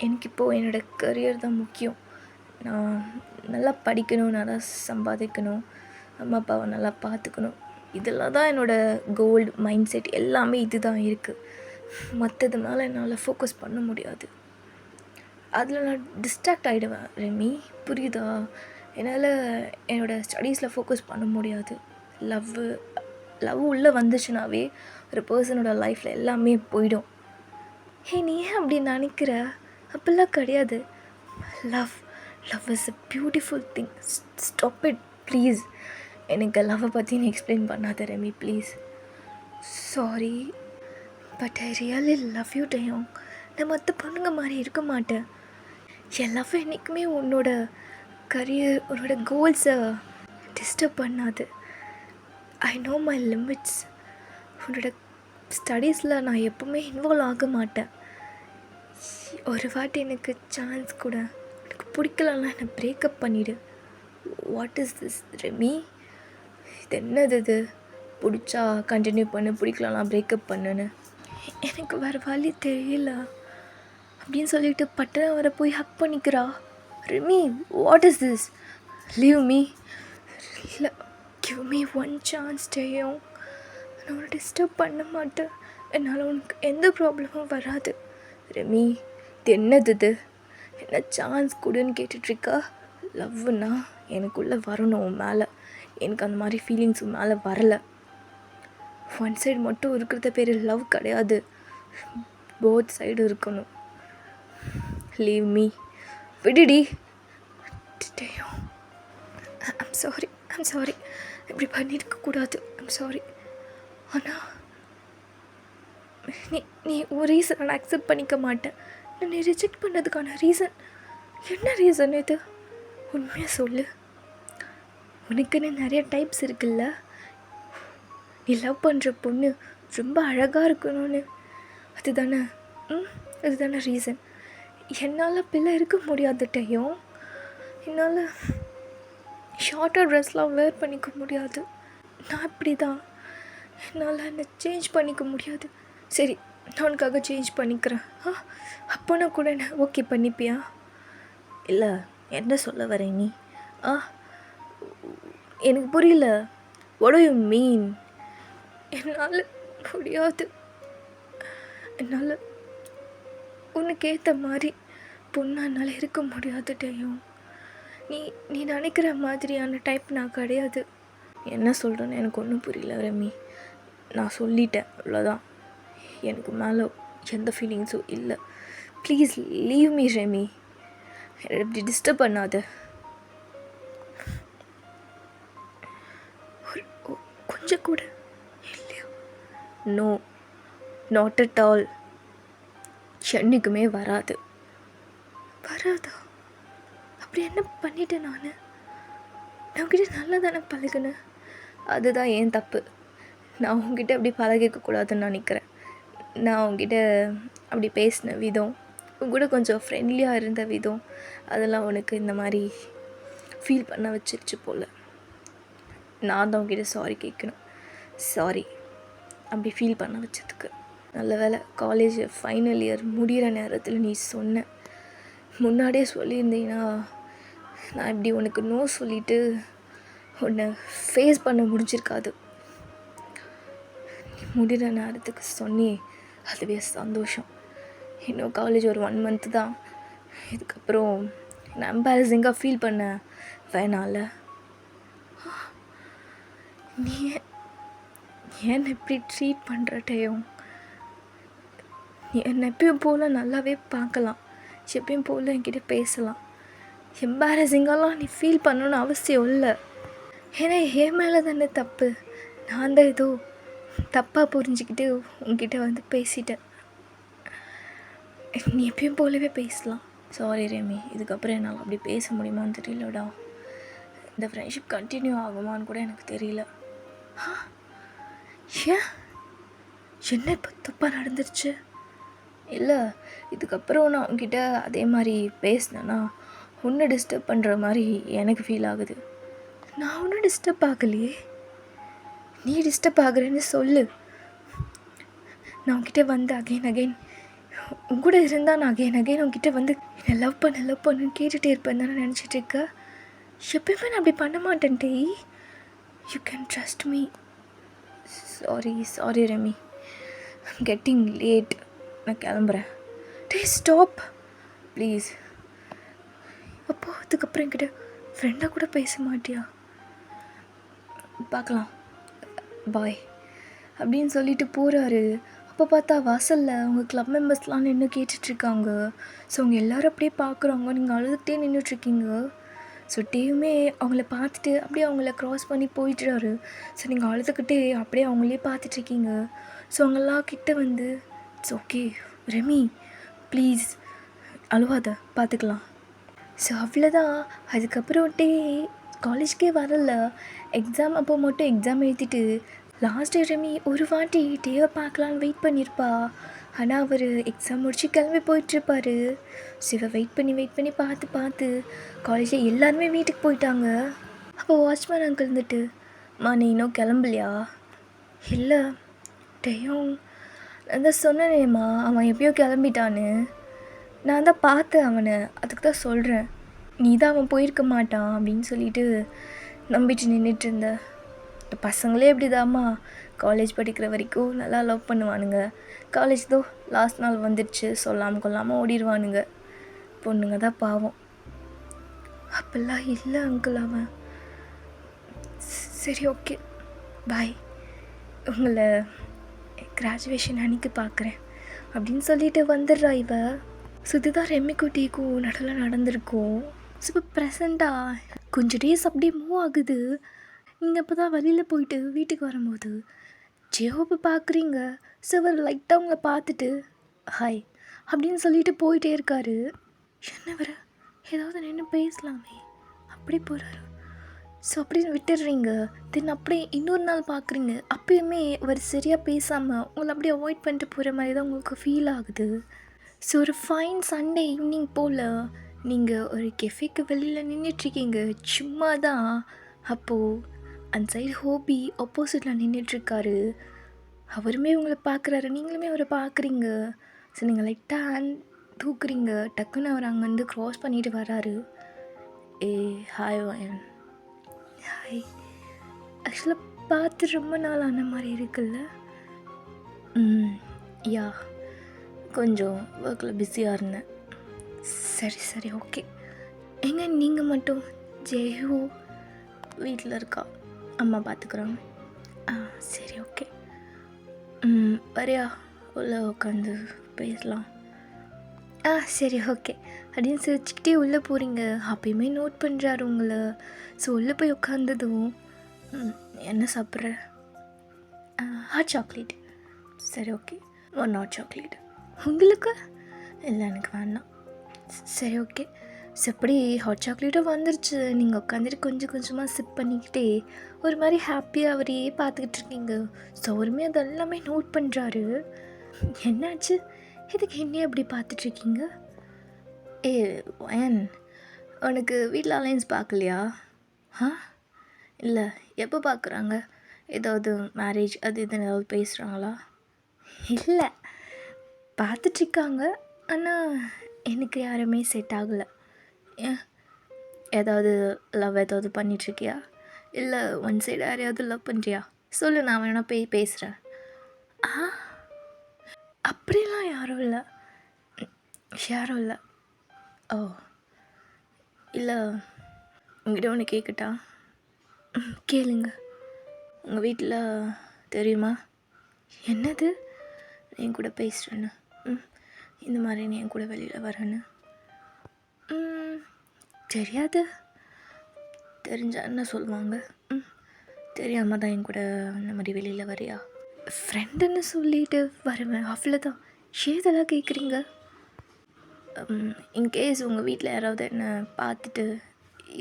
எனக்கு இப்போது என்னோடய கரியர் தான் முக்கியம். நான் நல்லா படிக்கணும், நல்லா சம்பாதிக்கணும், அம்மா அப்பாவை நல்லா பார்த்துக்கணும். இதெல்லாம் தான் என்னோடய கோல், மைண்ட் செட் எல்லாமே இது தான் இருக்குது. மற்றதுனால என்னால் ஃபோக்கஸ் பண்ண முடியாது. அதில் நான் டிஸ்ட்ராக்ட் ஆகிடுவேன் ரெமி, புரியுதா? என்னால் என்னோடய ஸ்டடீஸில் ஃபோக்கஸ் பண்ண முடியாது. லவ் உள்ளே வந்துச்சுனாவே ஒரு பர்சனோட லைஃப்பில் எல்லாமே போயிடும். நீ ஏன் அப்படி நினைக்கிற? அப்படிலாம் கிடையாது. Love is a beautiful thing. Stop it please. எனக்கு லவ்வை பற்றி நீ எக்ஸ்பிளைன் பண்ணாத Remi, please. Sorry, but I really love you Daeyong. நான் மற்ற பொண்ணுங்க மாதிரி இருக்க மாட்டேன். என் லவ் என்றைக்குமே உன்னோட கரியர், உன்னோட கோல்ஸை டிஸ்டர்ப் பண்ணாது. I know my limits. உன்னோட ஸ்டடீஸில் நான் எப்போவுமே இன்வால்வ் ஆக மாட்டேன். ஒரு வாட்டி எனக்கு சான்ஸ் கூட. எனக்கு பிடிக்கலன்னா என்னை பிரேக்கப் பண்ணிவிடு. What is this Remi? இது என்னது இது? பிடிச்சா கண்டினியூ பண்ணு, பிடிக்கலலாம் பிரேக்கப் பண்ணுன்னு. எனக்கு வேறு வழி தெரியல அப்படின்னு சொல்லிட்டு பட்டனை வர போய் ஹக் பண்ணிக்கிறா. Remi, what is this? Leave me. இல்லை, give me one chance Daeyong. நான் உன்னை டிஸ்டர்ப் பண்ண மாட்டேன். என்னால் உனக்கு எந்த ப்ராப்ளமும் வராது. ரெமி, இது என்னது இது? என்ன சான்ஸ் கொடுன்னு கேட்டுட்ருக்கா? லவ்னா எனக்குள்ளே வரணும் உன் மேலே. எனக்கு அந்த மாதிரி ஃபீலிங்ஸ் உன் மேலே வரலை. ஒன் சைடு மட்டும் இருக்கிறத பேர் லவ் கிடையாது. போத் சைடு இருக்கணும். Leave me. விடுடி. I'm sorry. இப்படி பண்ணியிருக்கக்கூடாது. I'm sorry. ஆனால் நீ ஒரு ரீசன் நான் அக்செப்ட் பண்ணிக்க மாட்டேன். நீ ரிஜெக்ட் பண்ணதுக்கான ரீசன் என்ன ரீசன் இது? உண்மையாக சொல்லு. உனக்குன்னு நிறைய டைப்ஸ் இருக்குல்ல. நீ லவ் பண்ணுற பொண்ணு ரொம்ப அழகாக இருக்கணும்னு அதுதானே ரீசன். என்னால் பிள்ளை இருக்க முடியாது டேயோங். என்னால் ஷார்ட்டாக ட்ரெஸ்லாம் வேர் பண்ணிக்க முடியாது. நான் இப்படி தான். என்னால் என்னை சேஞ்ச் பண்ணிக்க முடியாது. சரி, நான் உனக்காக சேஞ்ச் பண்ணிக்கிறேன். அப்போனா கூட என்ன ஓகே பண்ணிப்பியா? இல்லை, என்ன சொல்ல வர நீ? எனக்கு புரியல. What to you mean? என்னால் முடியாது. என்னால் உனக்கு ஏற்ற மாதிரி பொண்ணு என்னால் இருக்க முடியாது டேயோங். நீ நினைக்கிற மாதிரியான டைப் நான் கிடையாது. என்ன சொல்கிறேன்னு எனக்கு ஒன்றும் புரியல ரெமி. நான் சொல்லிட்டேன், அவ்வளோதான். எனக்கு மேலே எந்த ஃபீலிங்ஸும் இல்லை. Please leave me Remi. இப்படி டிஸ்டர்ப் பண்ணாத. கொஞ்சம் கூட இல்லையா? No, not at all. என்னைக்குமே வராது. வராதா? அப்படி என்ன பண்ணிட்டேன் நான் உங்ககிட்ட நல்லா தானே பழகினேன். அதுதான் ஏன் தப்பு. நான் உங்ககிட்ட அப்படி பழகிக்கக்கூடாதுன்னு நினைக்கிறேன். நான் உங்ககிட்ட அப்படி பேசின விதம், உங்கூட கொஞ்சம் ஃப்ரெண்ட்லியாக இருந்த விதம், அதெல்லாம் உனக்கு இந்த மாதிரி ஃபீல் பண்ண வச்சிருச்சு போல். நான் தான் உங்ககிட்ட சாரி கேட்கணும். சாரி அப்படி ஃபீல் பண்ண வச்சதுக்கு. நல்ல வேளை காலேஜ் ஃபைனல் இயர் முடிகிற நேரத்தில் நீ சொன்ன. முன்னாடியே சொல்லியிருந்தீங்கன்னா நான் இப்படி உனக்கு நோ சொல்லிவிட்டு உன்னை ஃபேஸ் பண்ண முடிஞ்சிருக்காது. முடிகிற நேரத்துக்கு சொன்னி, அதுவே சந்தோஷம். இன்னும் காலேஜ் ஒரு 1 month தான். இதுக்கப்புறம் நான் எம்பாரசிங்காக ஃபீல் பண்ண வேணால. நீ ஏன் இப்படி ட்ரீட் பண்ணுற டேயோங்? நீ என்னை எப்பயும் போல் நல்லாவே பார்க்கலாம், எப்பயும் போல் என்கிட்ட பேசலாம். எம்பாரசிங்காலாம் நீ ஃபீல் பண்ணணுன்னு அவசியம் இல்லை. ஏன்னா என் மேலே தானே தப்பு. நான் தான் ஏதோ தப்பாக புரிஞ்சுக்கிட்டு உங்ககிட்ட வந்து பேசிட்டேன். நீ எப்பயும் போலவே பேசலாம். சாரி ரெமி, இதுக்கப்புறம் என்னால் அப்படி பேச முடியுமான்னு தெரியலடா. இந்த ஃப்ரெண்ட்ஷிப் கண்டினியூ ஆகுமான்னு கூட எனக்கு தெரியல. ஏன் என்ன இப்போ தப்பாக நடந்துருச்சு? இல்லை, இதுக்கப்புறம் நான் உங்ககிட்ட அதே மாதிரி பேசினேன்னா உன்னை டிஸ்டர்ப் பண்ணுற மாதிரி எனக்கு ஃபீல் ஆகுது. நான் ஒன்றும் டிஸ்டர்ப் ஆகலையே. நீ டிஸ்டர்ப் ஆகுறேன்னு சொல்லு. நான் உங்ககிட்ட வந்து அகைன் உங்கூட இருந்தால் நான் அகைன் உங்ககிட்ட வந்து என்னை லவ் பண்ணுன்னு கேட்டுகிட்டே இருப்பேன் தானே நினச்சிட்டு இருக்க. எப்பயுமே நான் அப்படி பண்ண மாட்டேன் டே. You can trust me. Sorry Remi, I'm getting late. நான் கிளம்புறேன். டே ஸ்டாப் ப்ளீஸ். அப்போது அதுக்கப்புறம் என்கிட்ட ஃப்ரெண்டாக கூட பேச மாட்டியா, பார்க்கலாம் பாய் அப்படின்னு சொல்லிட்டு போகிறாரு. அப்போ பார்த்தா வாசலில் அவங்க க்ளப் மெம்பர்ஸ்லாம் நின்று கேட்டுட்ருக்காங்க. ஸோ அவங்க எல்லோரும் அப்படியே பார்க்குறாங்க, நீங்கள் அழுதுகிட்டே நின்றுட்டுருக்கீங்க. ஸோ டேவுமே அவங்கள பார்த்துட்டு அப்படியே அவங்கள க்ராஸ் பண்ணி போயிட்டுறாரு. ஸோ நீங்கள் அழுதுகிட்டே அப்படியே அவங்களே பார்த்துட்ருக்கீங்க. ஸோ அவங்கெல்லாம் கிட்ட வந்து இட்ஸ் ஓகே ரெமி ப்ளீஸ் அழுவாத பார்த்துக்கலாம். ஸோ அவ்வளோதான். அதுக்கப்புறம் டே காலேஜ்க்கே வரல. எக்ஸாம் அப்போ மட்டும் எக்ஸாம் எழுதிட்டு லாஸ்ட் ரெமி ஒரு வாட்டி டேவை பார்க்கலான்னு வெயிட் பண்ணியிருப்பா. ஆனால் அவர் எக்ஸாம் முடிச்சு கிளம்பி போயிட்டுருப்பாரு. ஸோ இவ வெயிட் பண்ணி பார்த்து காலேஜில் எல்லாருமே வீட்டுக்கு போயிட்டாங்க. அப்போ வாட்ச்மேன் அங்கிள் இருந்துட்டு, மா நீ இன்னும் கிளம்பலையா? இல்லை டேயும் நான் தான் சொன்னேனேம்மா அவன் எப்பயோ கிளம்பிட்டான்னு. நான் தான் பார்த்தேன் அவனை, அதுக்கு தான் சொல்கிறேன். நீ தான் அவன் போயிருக்க மாட்டான் அப்படின்னு சொல்லிட்டு நம்பிட்டு நின்றுட்டு இருந்த. இந்த பசங்களே இப்படிதாம்மா, காலேஜ் படிக்கிற வரைக்கும் நல்லா லவ் பண்ணுவானுங்க. காலேஜ் தோ லாஸ்ட் நாள் வந்துடுச்சு சொல்லாமல் கொள்ளாமல் ஓடிடுவானுங்க. பொண்ணுங்க தான் பாவம். அப்பெல்லாம் இல்லை அங்கிள் அவன். சரி ஓகே பாய், உங்களை கிராஜுவேஷன் அன்றைக்கி பார்க்குறேன் அப்படின்னு சொல்லிட்டு வந்துடுறா இவ. ஸோ இதுதான் ரெம்மிக்குட்டிக்கும் நடுவில் நடந்திருக்கும். ஸோ இப்போ ப்ரெசண்ட்டாக கொஞ்சம் டேஸ் அப்படியே மூவ் ஆகுது. நீங்கள் இப்போ தான் வெளியில் போயிட்டு வீட்டுக்கு வரும்போது ஜியோவை பார்க்குறீங்க. ஸோ அவர் லைட்டாக உங்களை பார்த்துட்டு ஹாய் அப்படின்னு சொல்லிட்டு போயிட்டே இருக்காரு. என்ன வர ஏதாவது நின்று பேசலாமே அப்படி போகிறாரு. ஸோ அப்படின்னு விட்டுடுறீங்க. தென் அப்படியே இன்னொரு நாள் பார்க்குறீங்க. அப்பயுமே அவர் சரியாக பேசாமல் உங்களை அப்படியே அவாய்ட் பண்ணிட்டு போகிற மாதிரி தான் உங்களுக்கு ஃபீல் ஆகுது. ஸோ ஒரு ஃபைன் சண்டே ஈவினிங் போல் நீங்கள் ஒரு கெஃபேக்கு வெளியில் நின்றுட்டுருக்கீங்க சும்மா தான். அப்போது அந்த சைடு ஹோபி ஆப்போசிட்டில் நின்றுட்டுருக்காரு. அவருமே உங்களை பார்க்குறாரு, நீங்களுமே அவரை பார்க்குறீங்க. ஸோ நீங்கள் லைட்டாக ஹேண்ட் தூக்குறீங்க. டக்குன்னு அவர் அங்கேருந்து க்ராஸ் பண்ணிட்டு வராரு. ஏ ஹாய் வயன். ஹாய். ஆக்சுவலாக பார்த்து ரொம்ப நாள் ஆன மாதிரி இருக்குல்ல? யா கொஞ்சம் ஒர்க்கில் பிஸியாக இருந்தேன். சரி ஓகே. எங்க நீங்கள் மட்டும்? ஜெயு வீட்டில் இருக்கா, அம்மா பார்த்துக்குறாங்க. சரி ஓகே. வரியா உள்ளே உட்காந்து பேசலாம்? சரி ஓகே அப்படின்னு சிரிச்சுக்கிட்டே உள்ளே போகிறீங்க. அப்பயுமே நோட் பண்ணுறாரு உங்களை. ஸோ உள்ளே போய் உட்காந்ததும் என்ன சாப்பிட்ற? Hot chocolate. சரி ஓகே 1 ஹாட் சாக்லேட். உங்களுக்கு? இல்லை எனக்கு வேண்டாம். சரி ஓகே. ஸோ எப்படி ஹாட் சாக்லேட்டும் வந்துருச்சு. நீங்கள் உட்காந்துட்டு கொஞ்சம் கொஞ்சமாக சிப் பண்ணிக்கிட்டே ஒரு மாதிரி ஹாப்பியாக அவரையே பார்த்துக்கிட்டு இருக்கீங்க. ஸோ அவருமே அதெல்லாமே நோட் பண்ணுறாரு. என்னாச்சு, இதுக்கு என்னையே அப்படி பார்த்துட்ருக்கீங்க? ஏ வயன், உனக்கு வீட்டில் அலைன்ஸ் பார்க்கலையா? இல்லை எப்போ பார்க்குறாங்க? ஏதாவது மேரேஜ் அது இதுன்னு ஏதாவது பேசுகிறாங்களா? இல்லை பார்த்துட்ருக்காங்க, ஆனால் எனக்கு யாருமே செட் ஆகலை. ஏன் ஏதாவது லவ் ஏதாவது பண்ணிகிட்ருக்கியா? இல்லை ஒன் சைடு யாரையாவது லவ் பண்ணுறியா? சொல்லு, நான் வேணா போய் பேசுகிறேன். அப்படிலாம் யாரும் இல்லை. ஓ இல்லை, உங்கள்கிட்ட ஒன்று கேட்கட்டா? கேளுங்க. உங்கள் வீட்டில் தெரியுமா? என்னது? என் கூட பேசுகிறேன்னு, இந்த மாதிரி நீ என் கூட வெளியில் வரேன்னு. தெரியாது. தெரிஞ்சா என்ன சொல்லுவாங்க? தெரியாமல் தான் என் கூட இந்த மாதிரி வெளியில் வரியா? ஃப்ரெண்டுன்னு சொல்லிட்டு வருவேன், அவ்வளோதான். ஏதெல்லாம் கேட்குறீங்க? இன்கேஸ் உங்கள் வீட்டில் யாராவது என்னை பார்த்துட்டு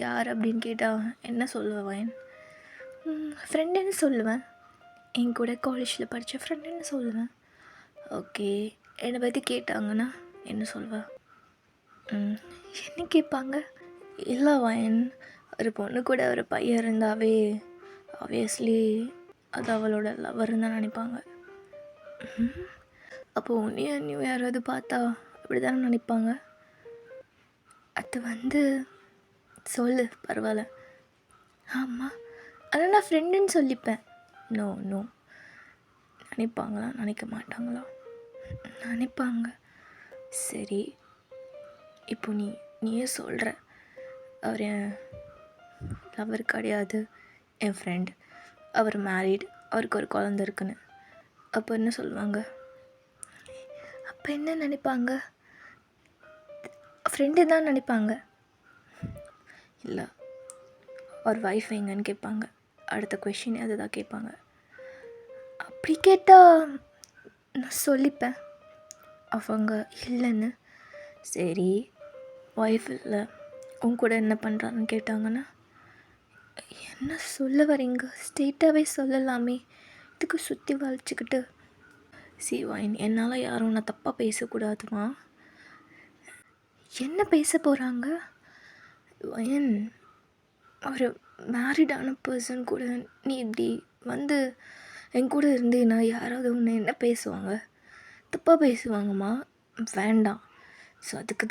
யார் அப்படின்னு கேட்டால் என்ன சொல்லுவேன்? ஃப்ரெண்டுன்னு சொல்லுவேன். என் கூட காலேஜில் படித்த ஃப்ரெண்டுன்னு சொல்லுவேன். ஓகே, என்னை பற்றி கேட்டாங்கன்னா என்ன சொல்வேன்? என்ன கேட்பாங்க? இல்லை வயன், ஒரு பொண்ணு கூட ஒரு பையன் இருந்தாவே ஆப்வியஸ்லி அது அவளோட லவர்னு தான் நினைப்பாங்க. அப்போது உன்னையும் யாராவது பார்த்தா அப்படி தானே நினைப்பாங்க? அது சொல்லு பரவாயில்ல. ஆமாம், ஆனால் நான் ஃப்ரெண்டுன்னு சொல்லிப்பேன். நோ நினைப்பாங்களா நினைக்க மாட்டாங்களா? நினைப்பாங்க. சரி, இப்போ நீயே சொல்கிற, அவர் என் லவர் கிடையாது, என் ஃப்ரெண்ட். அவர் மேரீட், அவருக்கு ஒரு குழந்த இருக்குன்னு. அப்போ என்ன சொல்லுவாங்க? அப்போ என்ன நினைப்பாங்க? ஃப்ரெண்டு தான் நினைப்பாங்க. இல்லை, அவர் ஒய்ஃப் எங்கன்னு கேட்பாங்க. அடுத்த கொஷின் அதுதான் கேட்பாங்க. அப்படி கேட்டால் நான் சொல்லிப்பேன் அவங்க இல்லைன்னு. சரி, ஒய்ஃப் இல்லை, உன் கூட என்ன பண்ணுறான்னு கேட்டாங்கன்னா, என்ன சொல்ல வரீங்க? ஸ்ட்ரெயிட்டாகவே சொல்லலாமே, இதுக்கு சுற்றி வளைச்சிக்கிட்டு. வாயின், என்னால் யாரும் நான் தப்பாக பேசக்கூடாதுமா. என்ன பேச போகிறாங்க? வயன், ஒரு மேரிடான பர்சன் கூட நீ இப்படி வந்து என் கூட இருந்தேன்னா யாராவது உன்னை என்ன பேசுவாங்க? தப்பாக பேசுவாங்கம்மா. வேண்டாம். ஸோ அதுக்கு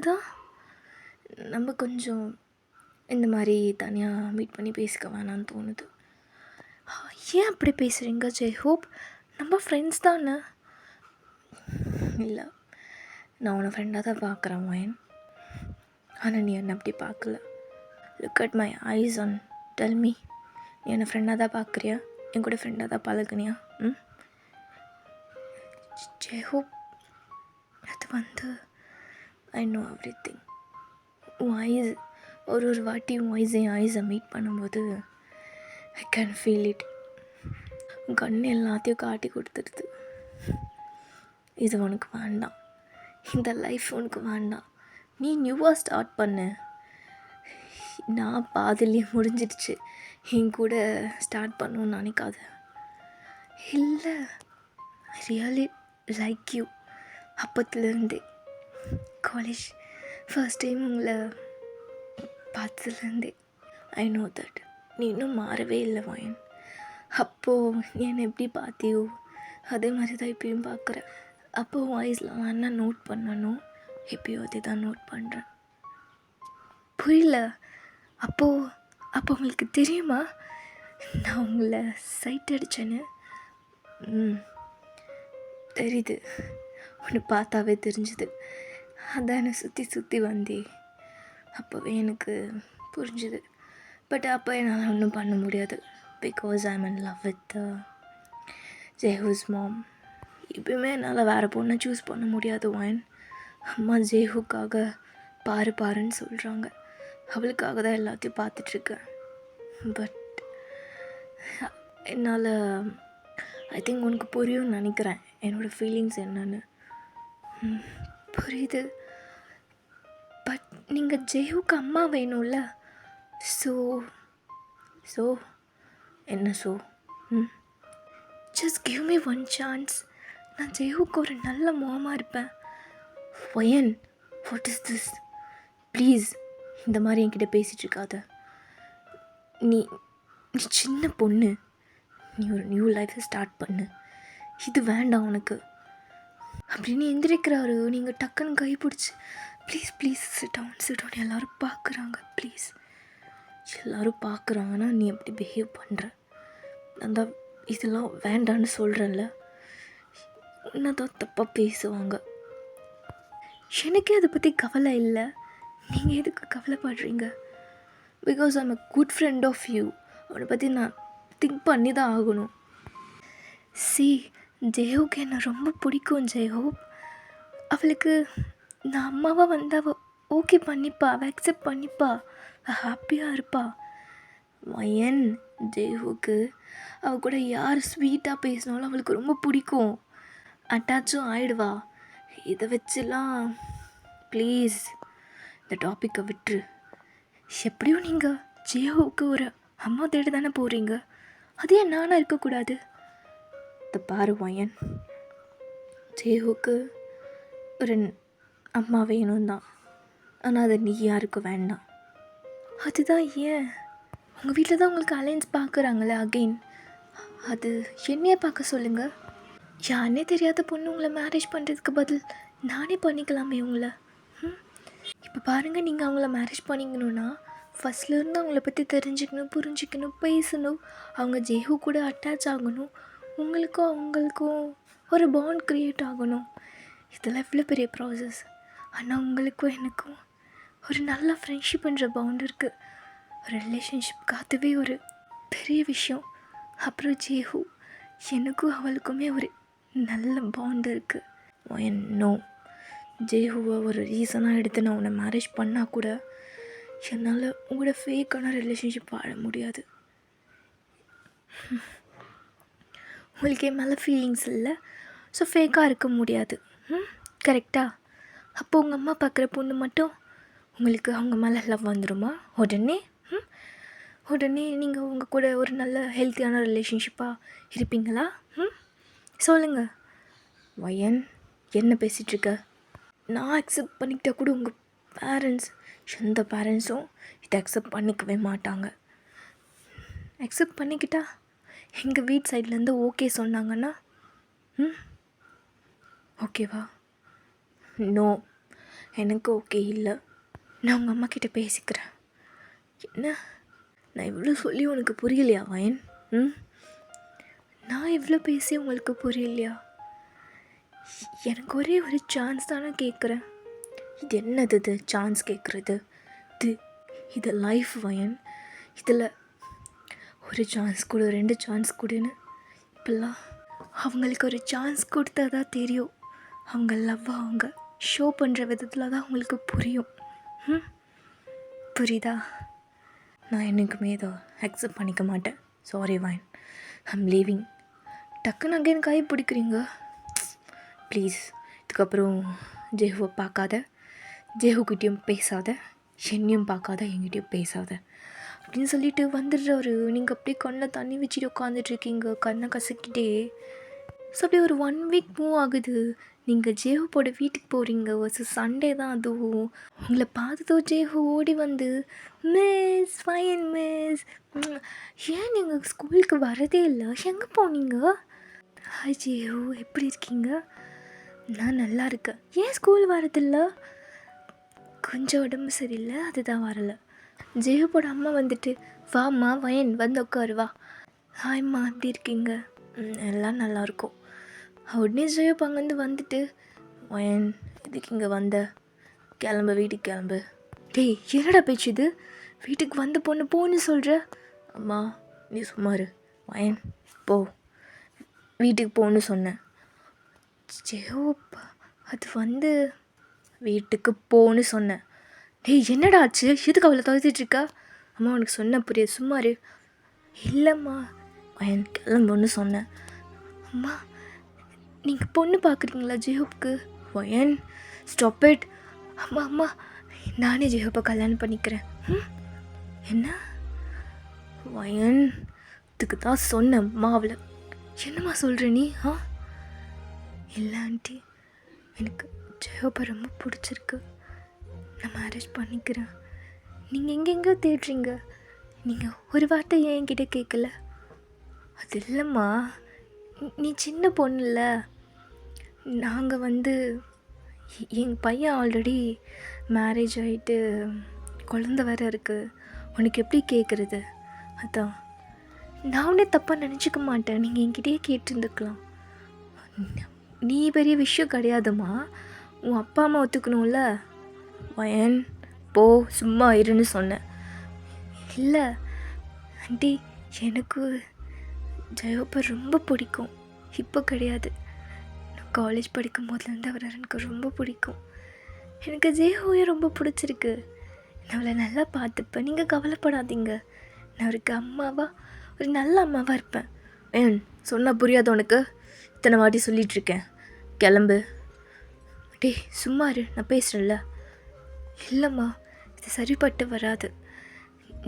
தான் நம்ம கொஞ்சம் இந்த மாதிரி தனியாக மீட் பண்ணி பேசிக்க வேணான்னு தோணுது. ஏன் அப்படி பேசுகிறீங்க ஜெய்ஹோப்? நம்ம ஃப்ரெண்ட்ஸ் தானே. இல்லை, நான் உன்னை ஃப்ரெண்டாக தான் பார்க்குறேன் வயன். ஆனால் நீ என்னை அப்படி பார்க்கல. Look at my ice and tell me, நீ என்னை ஃப்ரெண்டாக தான் பார்க்குறியா? என் கூட ஃப்ரெண்டாக தான் பழகுனியா? ஜெய்ஹோப், அது ஐ நோ எவ்ரி திங். உன் ஐஸ் ஒரு வாட்டி உன் என் ஐஸை மீட் பண்ணும்போது ஐ கேன் ஃபீல் இட். உன் கண் எல்லாத்தையும் காட்டி கொடுத்துடுது. இது உனக்கு வேண்டாம், இந்த லைஃப் உனக்கு வேண்டாம், நீ நியூவாக ஸ்டார்ட் பண்ணு. நான் பாதிலே முடிஞ்சிடுச்சு, என் கூட ஸ்டார்ட் பண்ணணும்னு நினைக்காத. இல்லை, ஐ ரியலி லைக் யூ. அப்பத்துலேருந்தே, காலேஜ் ஃபர்ஸ்ட் டைம் உங்களை பார்த்ததுலேருந்தே ஐ நோ தட். நீ இன்னும் மாறவே இல்லை வயன். அப்போது நீ என்னை எப்படி பார்த்தியோ அதே மாதிரி தான் இப்பயும் பார்க்குறேன். அப்போது வாய்ஸில் நான் என்ன நோட் பண்ணணும், இப்போயும் அதே தான் நோட் பண்ணுறேன். புரியல. அப்போ உங்களுக்கு தெரியுமா நான் உங்களை சைட் அடித்தேன்னு? தெரியுது, ஒன்று பார்த்தாவே தெரிஞ்சுது. அதான் என்னை சுற்றி வந்தே. அப்போவே எனக்கு புரிஞ்சுது. பட் அப்போ என்னால் ஒன்றும் பண்ண முடியாது. Because I am in love with ஜெய்ஹூஸ் மாம். இப்போயுமே என்னால் வேறு பொண்ணை சூஸ் பண்ண முடியாது வயன். அம்மா ஜெய்ஹூக்காக பாருன்னு சொல்கிறாங்க. அவளுக்காக தான் எல்லாத்தையும் பார்த்துட்ருக்கேன். பட் என்னால் ஐ திங்க் உனக்கு புரியும்னு நினைக்கிறேன் என்னோடய ஃபீலிங்ஸ் என்னன்னு. புரியுது. பட் நீங்கள் ஜெய்ஹூக்கு அம்மா வேணும்ல. ஸோ என்ன just give me one chance. நான் ஜெய்ஹூக்கு ஒரு நல்ல மாமாக இருப்பேன். வயன், வாட் இஸ் திஸ்? ப்ளீஸ் இந்த மாதிரி என்கிட்ட பேசிகிட்ருக்காத. நீ சின்ன பொண்ணு, நீ ஒரு நியூ லைஃப்பை ஸ்டார்ட் பண்ணு. இது வேண்டாம் உனக்கு அப்படின்னு எந்திரிக்கிறாரு. நீங்கள் டக்குன்னு கைப்பிடிச்சி ப்ளீஸ் சிட் டவுன் எல்லோரும் பார்க்குறாங்க. ப்ளீஸ், எல்லோரும் பார்க்குறாங்கன்னா நீ எப்படி பிஹேவ் பண்ணுற, அந்த இதெல்லாம் வேண்டான்னு சொல்கிறேன்ல, உன்னை தான் தப்பாக பேசுவாங்க. எனக்கே அதை பற்றி கவலை இல்லை. நீங்கள் எதுக்கு கவலைப்படுறீங்க? Because I'm a good friend of you. அவனை பற்றி நான் திங்க் பண்ணி தான் ஆகணும். ஜெய்ஹோக்கு என்னை ரொம்ப பிடிக்கும். ஜெய்ஹோப் அவளுக்கு நான் அம்மாவாக வந்து அவள் ஓகே பண்ணிப்பா, அவள் அக்செப்ட் பண்ணிப்பா, ஹாப்பியாக இருப்பா. வயன், ஜெய்ஹோக்கு அவள் கூட யார் ஸ்வீட்டாக பேசினாலும் அவளுக்கு ரொம்ப பிடிக்கும், அட்டாச்சும் ஆகிடுவா. இதை வச்சுலாம் ப்ளீஸ் இந்த டாப்பிக்கை விட்டுரு. எப்படியும் நீங்கள் ஜெய்ஹோக்கு ஒரு அம்மா தேடி தானே போகிறீங்க, அதே நானாக இருக்கக்கூடாது? இதை பாரு வயன், ஜெய்ஹோக்கு ஒரு அம்மா வேணும் தான், ஆனால் அது நீ யாருக்கு வேண்டாம். அதுதான் ஏன் உங்கள் வீட்டில் தான் உங்களுக்கு அலைன்ஸ் பார்க்குறாங்களே அகெயின், அது என்னையே பார்க்க சொல்லுங்கள். யாருன்னே தெரியாத பொண்ணு உங்களை மேரேஜ் பண்ணுறதுக்கு பதில் நானே பண்ணிக்கலாமே உங்களை. இப்போ பாருங்கள், நீங்கள் அவங்கள மேரேஜ் பண்ணிக்கணுன்னா ஃபஸ்ட்லேருந்து அவங்கள பற்றி தெரிஞ்சுக்கணும், புரிஞ்சிக்கணும், பேசணும், அவங்க ஜெய்ஹூ கூட அட்டாச் ஆகணும், உங்களுக்கும் அவங்களுக்கும் ஒரு பாண்ட் க்ரியேட் ஆகணும். இதெல்லாம் எவ்வளோ பெரிய ப்ராசஸ். ஆனால் உங்களுக்கும் எனக்கும் ஒரு நல்ல ஃப்ரெண்ட்ஷிப்ன்ற பவுண்ட் இருக்குது. ஒரு ரிலேஷன்ஷிப்க்கு அதுவே ஒரு பெரிய விஷயம். அப்புறம் ஜேஹூ, எனக்கும் அவளுக்குமே ஒரு நல்ல பாண்டு இருக்குது. நோ, ஜேஹூவை ஒரு ரீசனாக எடுத்து நான் உன்னை மேரேஜ் பண்ணால் கூட என்னால் உங்களோட ஃபேக்கான ரிலேஷன்ஷிப் வாழ முடியாது. உங்களுக்கு என் மேலே ஃபீலிங்ஸ் இல்லை, ஸோ ஃபேக்காக இருக்க முடியாது. கரெக்டாக? அப்போ உங்கள் அம்மா பார்க்குற பொண்ணு மட்டும் உங்களுக்கு அவங்க மேலே லவ் வந்துடுமா உடனே நீங்கள் உங்கள் கூட ஒரு நல்ல ஹெல்த்தியான ரிலேஷன்ஷிப்பாக இருப்பீங்களா? சொல்லுங்கள். வயன், என்ன பேசிகிட்ருக்க? நான் அக்செப்ட் பண்ணிக்கிட்டால் கூட உங்கள் பேரண்ட்ஸ், எந்த பேரண்ட்ஸும் இதை அக்செப்ட் பண்ணிக்கவே மாட்டாங்க. அக்செப்ட் பண்ணிக்கிட்டா எங்கள் வீட்டு சைட்லேருந்து ஓகே சொன்னாங்கன்னா ஓகேவா? நோ, எனக்கு ஓகே இல்லை. நான் உங்கள் அம்மா கிட்டே பேசிக்கிறேன். என்ன, நான் இவ்வளோ சொல்லி உனக்கு புரியலையா வயன்? நான் இவ்வளோ பேசி உங்களுக்கு புரியலையா? எனக்கு ஒரே ஒரு சான்ஸ் தானே கேட்குறேன். இது என்னது இது சான்ஸ் கேட்குறது? இது லைஃப் வயன். இதில் ஒரு சான்ஸ் கொடு, 2 சான்ஸ் கொடுன்னு இப்போல்லாம் அவங்களுக்கு ஒரு சான்ஸ் கொடுத்தா தான் தெரியும். அவங்க லவ் அவங்க ஷோ பண்ணுற விதத்தில் தான் அவங்களுக்கு புரியும். புரியுதா? நான் என்றைக்குமே இதை அக்செப்ட் பண்ணிக்க மாட்டேன். சாரி வயன், ஐம் லீவிங். டக்குன்னு அங்கேன்னு கை பிடிக்கிறீங்க. ப்ளீஸ், இதுக்கப்புறம் ஜேஹுவை பார்க்காத, ஜேஹுக்கிட்டேயும் பேசாத, என்னையும் பார்க்காத, என்கிட்டையும் பேசாத அப்படின்னு சொல்லிட்டு வந்துடுறாரு. நீங்கள் அப்படியே கண்ணை தண்ணி வச்சுட்டு உட்காந்துட்ருக்கீங்க, கண்ணை கசக்கிட்டே. ஸோ அப்படியே ஒரு 1 வீக் மூவ் ஆகுது. நீங்கள் ஜேஹுவோட வீட்டுக்கு போகிறீங்க. சண்டே தான் அதுவும். உங்களை பார்த்ததோ ஜேஹு ஓடி வந்து, மிஸ் ஃபைன் மிஸ், ஏன் நீங்கள் ஸ்கூலுக்கு வரதே இல்லை, எங்கே போனீங்க? ஹாய் ஜேஹு, எப்படி இருக்கீங்க? நான் நல்லா இருக்கேன். ஏன் ஸ்கூல் வரதில்லை? கொஞ்சம் உடம்பு சரியில்லை, அதுதான் வரலை. ஜேஹுவோட அம்மா வந்துட்டு, வாம்மா வயன் வந்து உட்காரு வா. ஹாய்ம்மா, எப்படி இருக்கீங்க? எல்லாம் நல்லாயிருக்கும். உடனே ஜேஹு அங்கேருந்து வந்துட்டு, வயன் இதுக்கு இங்கே வந்த, கிளம்பு, வீட்டுக்கு கிளம்பு. டேய், என்னடா பேச்சு இது? வீட்டுக்கு வந்த பொண்ணு போன்னு சொல்கிற? அம்மா நீ சும்மாரு. வயன் போ, வீட்டுக்கு போன்னு சொன்னேன். ஜேஹு, அது வீட்டுக்கு போன்னு சொன்னேன். டேய், என்னடா ஆச்சு? எதுக்கு அவளை துவைச்சிட்ருக்கா? அம்மா உனக்கு சொன்ன புரியுது, சும்மாரு. இல்லைம்மா, வயன் கிளம்புன்னு சொன்னேன். அம்மா, நீங்கள் பொண்ணு பார்க்குறீங்களா ஜேஹுப்க்கு? வயன் ஸ்டாப் இட். அம்மா அம்மா, நானே ஜேஹுப்பை கல்யாணம் பண்ணிக்கிறேன். என்ன வயன்? இதுக்கு தான் சொன்னம்மா அவளை. என்னம்மா சொல்கிற நீ? இல்லை ஆண்டி, எனக்கு ஜேஹுப்பை ரொம்ப பிடிச்சிருக்கு, நான் மேரேஜ் பண்ணிக்கிறேன். நீங்கள் எங்கெங்கோ தேடுறீங்க, நீங்கள் ஒரு வார்த்தை ஏன் என்கிட்ட கேட்கல? அது இல்லைம்மா, நீ சின்ன பொண்ணு இல்லை. நாங்கள் எங்கள் பையன் ஆல்ரெடி மேரேஜ் ஆகிட்டு குழந்த வேறு இருக்குது, உனக்கு எப்படி கேட்குறது? அதான் நான் ஒன்றே தப்பாக நினச்சிக்க மாட்டேன், நீங்கள் என்கிட்டயே கேட்டுருந்துக்கலாம். நீ பெரிய விஷயம் கிடையாதும்மா, உன் அப்பா அம்மா ஒத்துக்கணும்ல. வயன் போ, சும்மா இருன்னு சொன்னேன். இல்லை ஆண்டி, எனக்கு ஜெயோப்பை ரொம்ப பிடிக்கும். இப்போ கிடையாது, நான் காலேஜ் படிக்கும் போதுலேருந்து அவர் எனக்கு ரொம்ப பிடிக்கும். எனக்கு ஜேஹோயை ரொம்ப பிடிச்சிருக்கு. நான் அவளை நல்லா பார்த்துப்பேன், நீங்கள் கவலைப்படாதீங்க. நான் அவருக்கு அம்மாவாக, ஒரு நல்ல அம்மாவாக இருப்பேன். சொன்னால் புரியாது உனக்கு? இத்தனை வாட்டி சொல்லிகிட்ருக்கேன், கிளம்பு. டேய் சும்மாரு, நான் பேசுகிறேன்ல. இல்லைம்மா, இது சரிப்பட்டு வராது.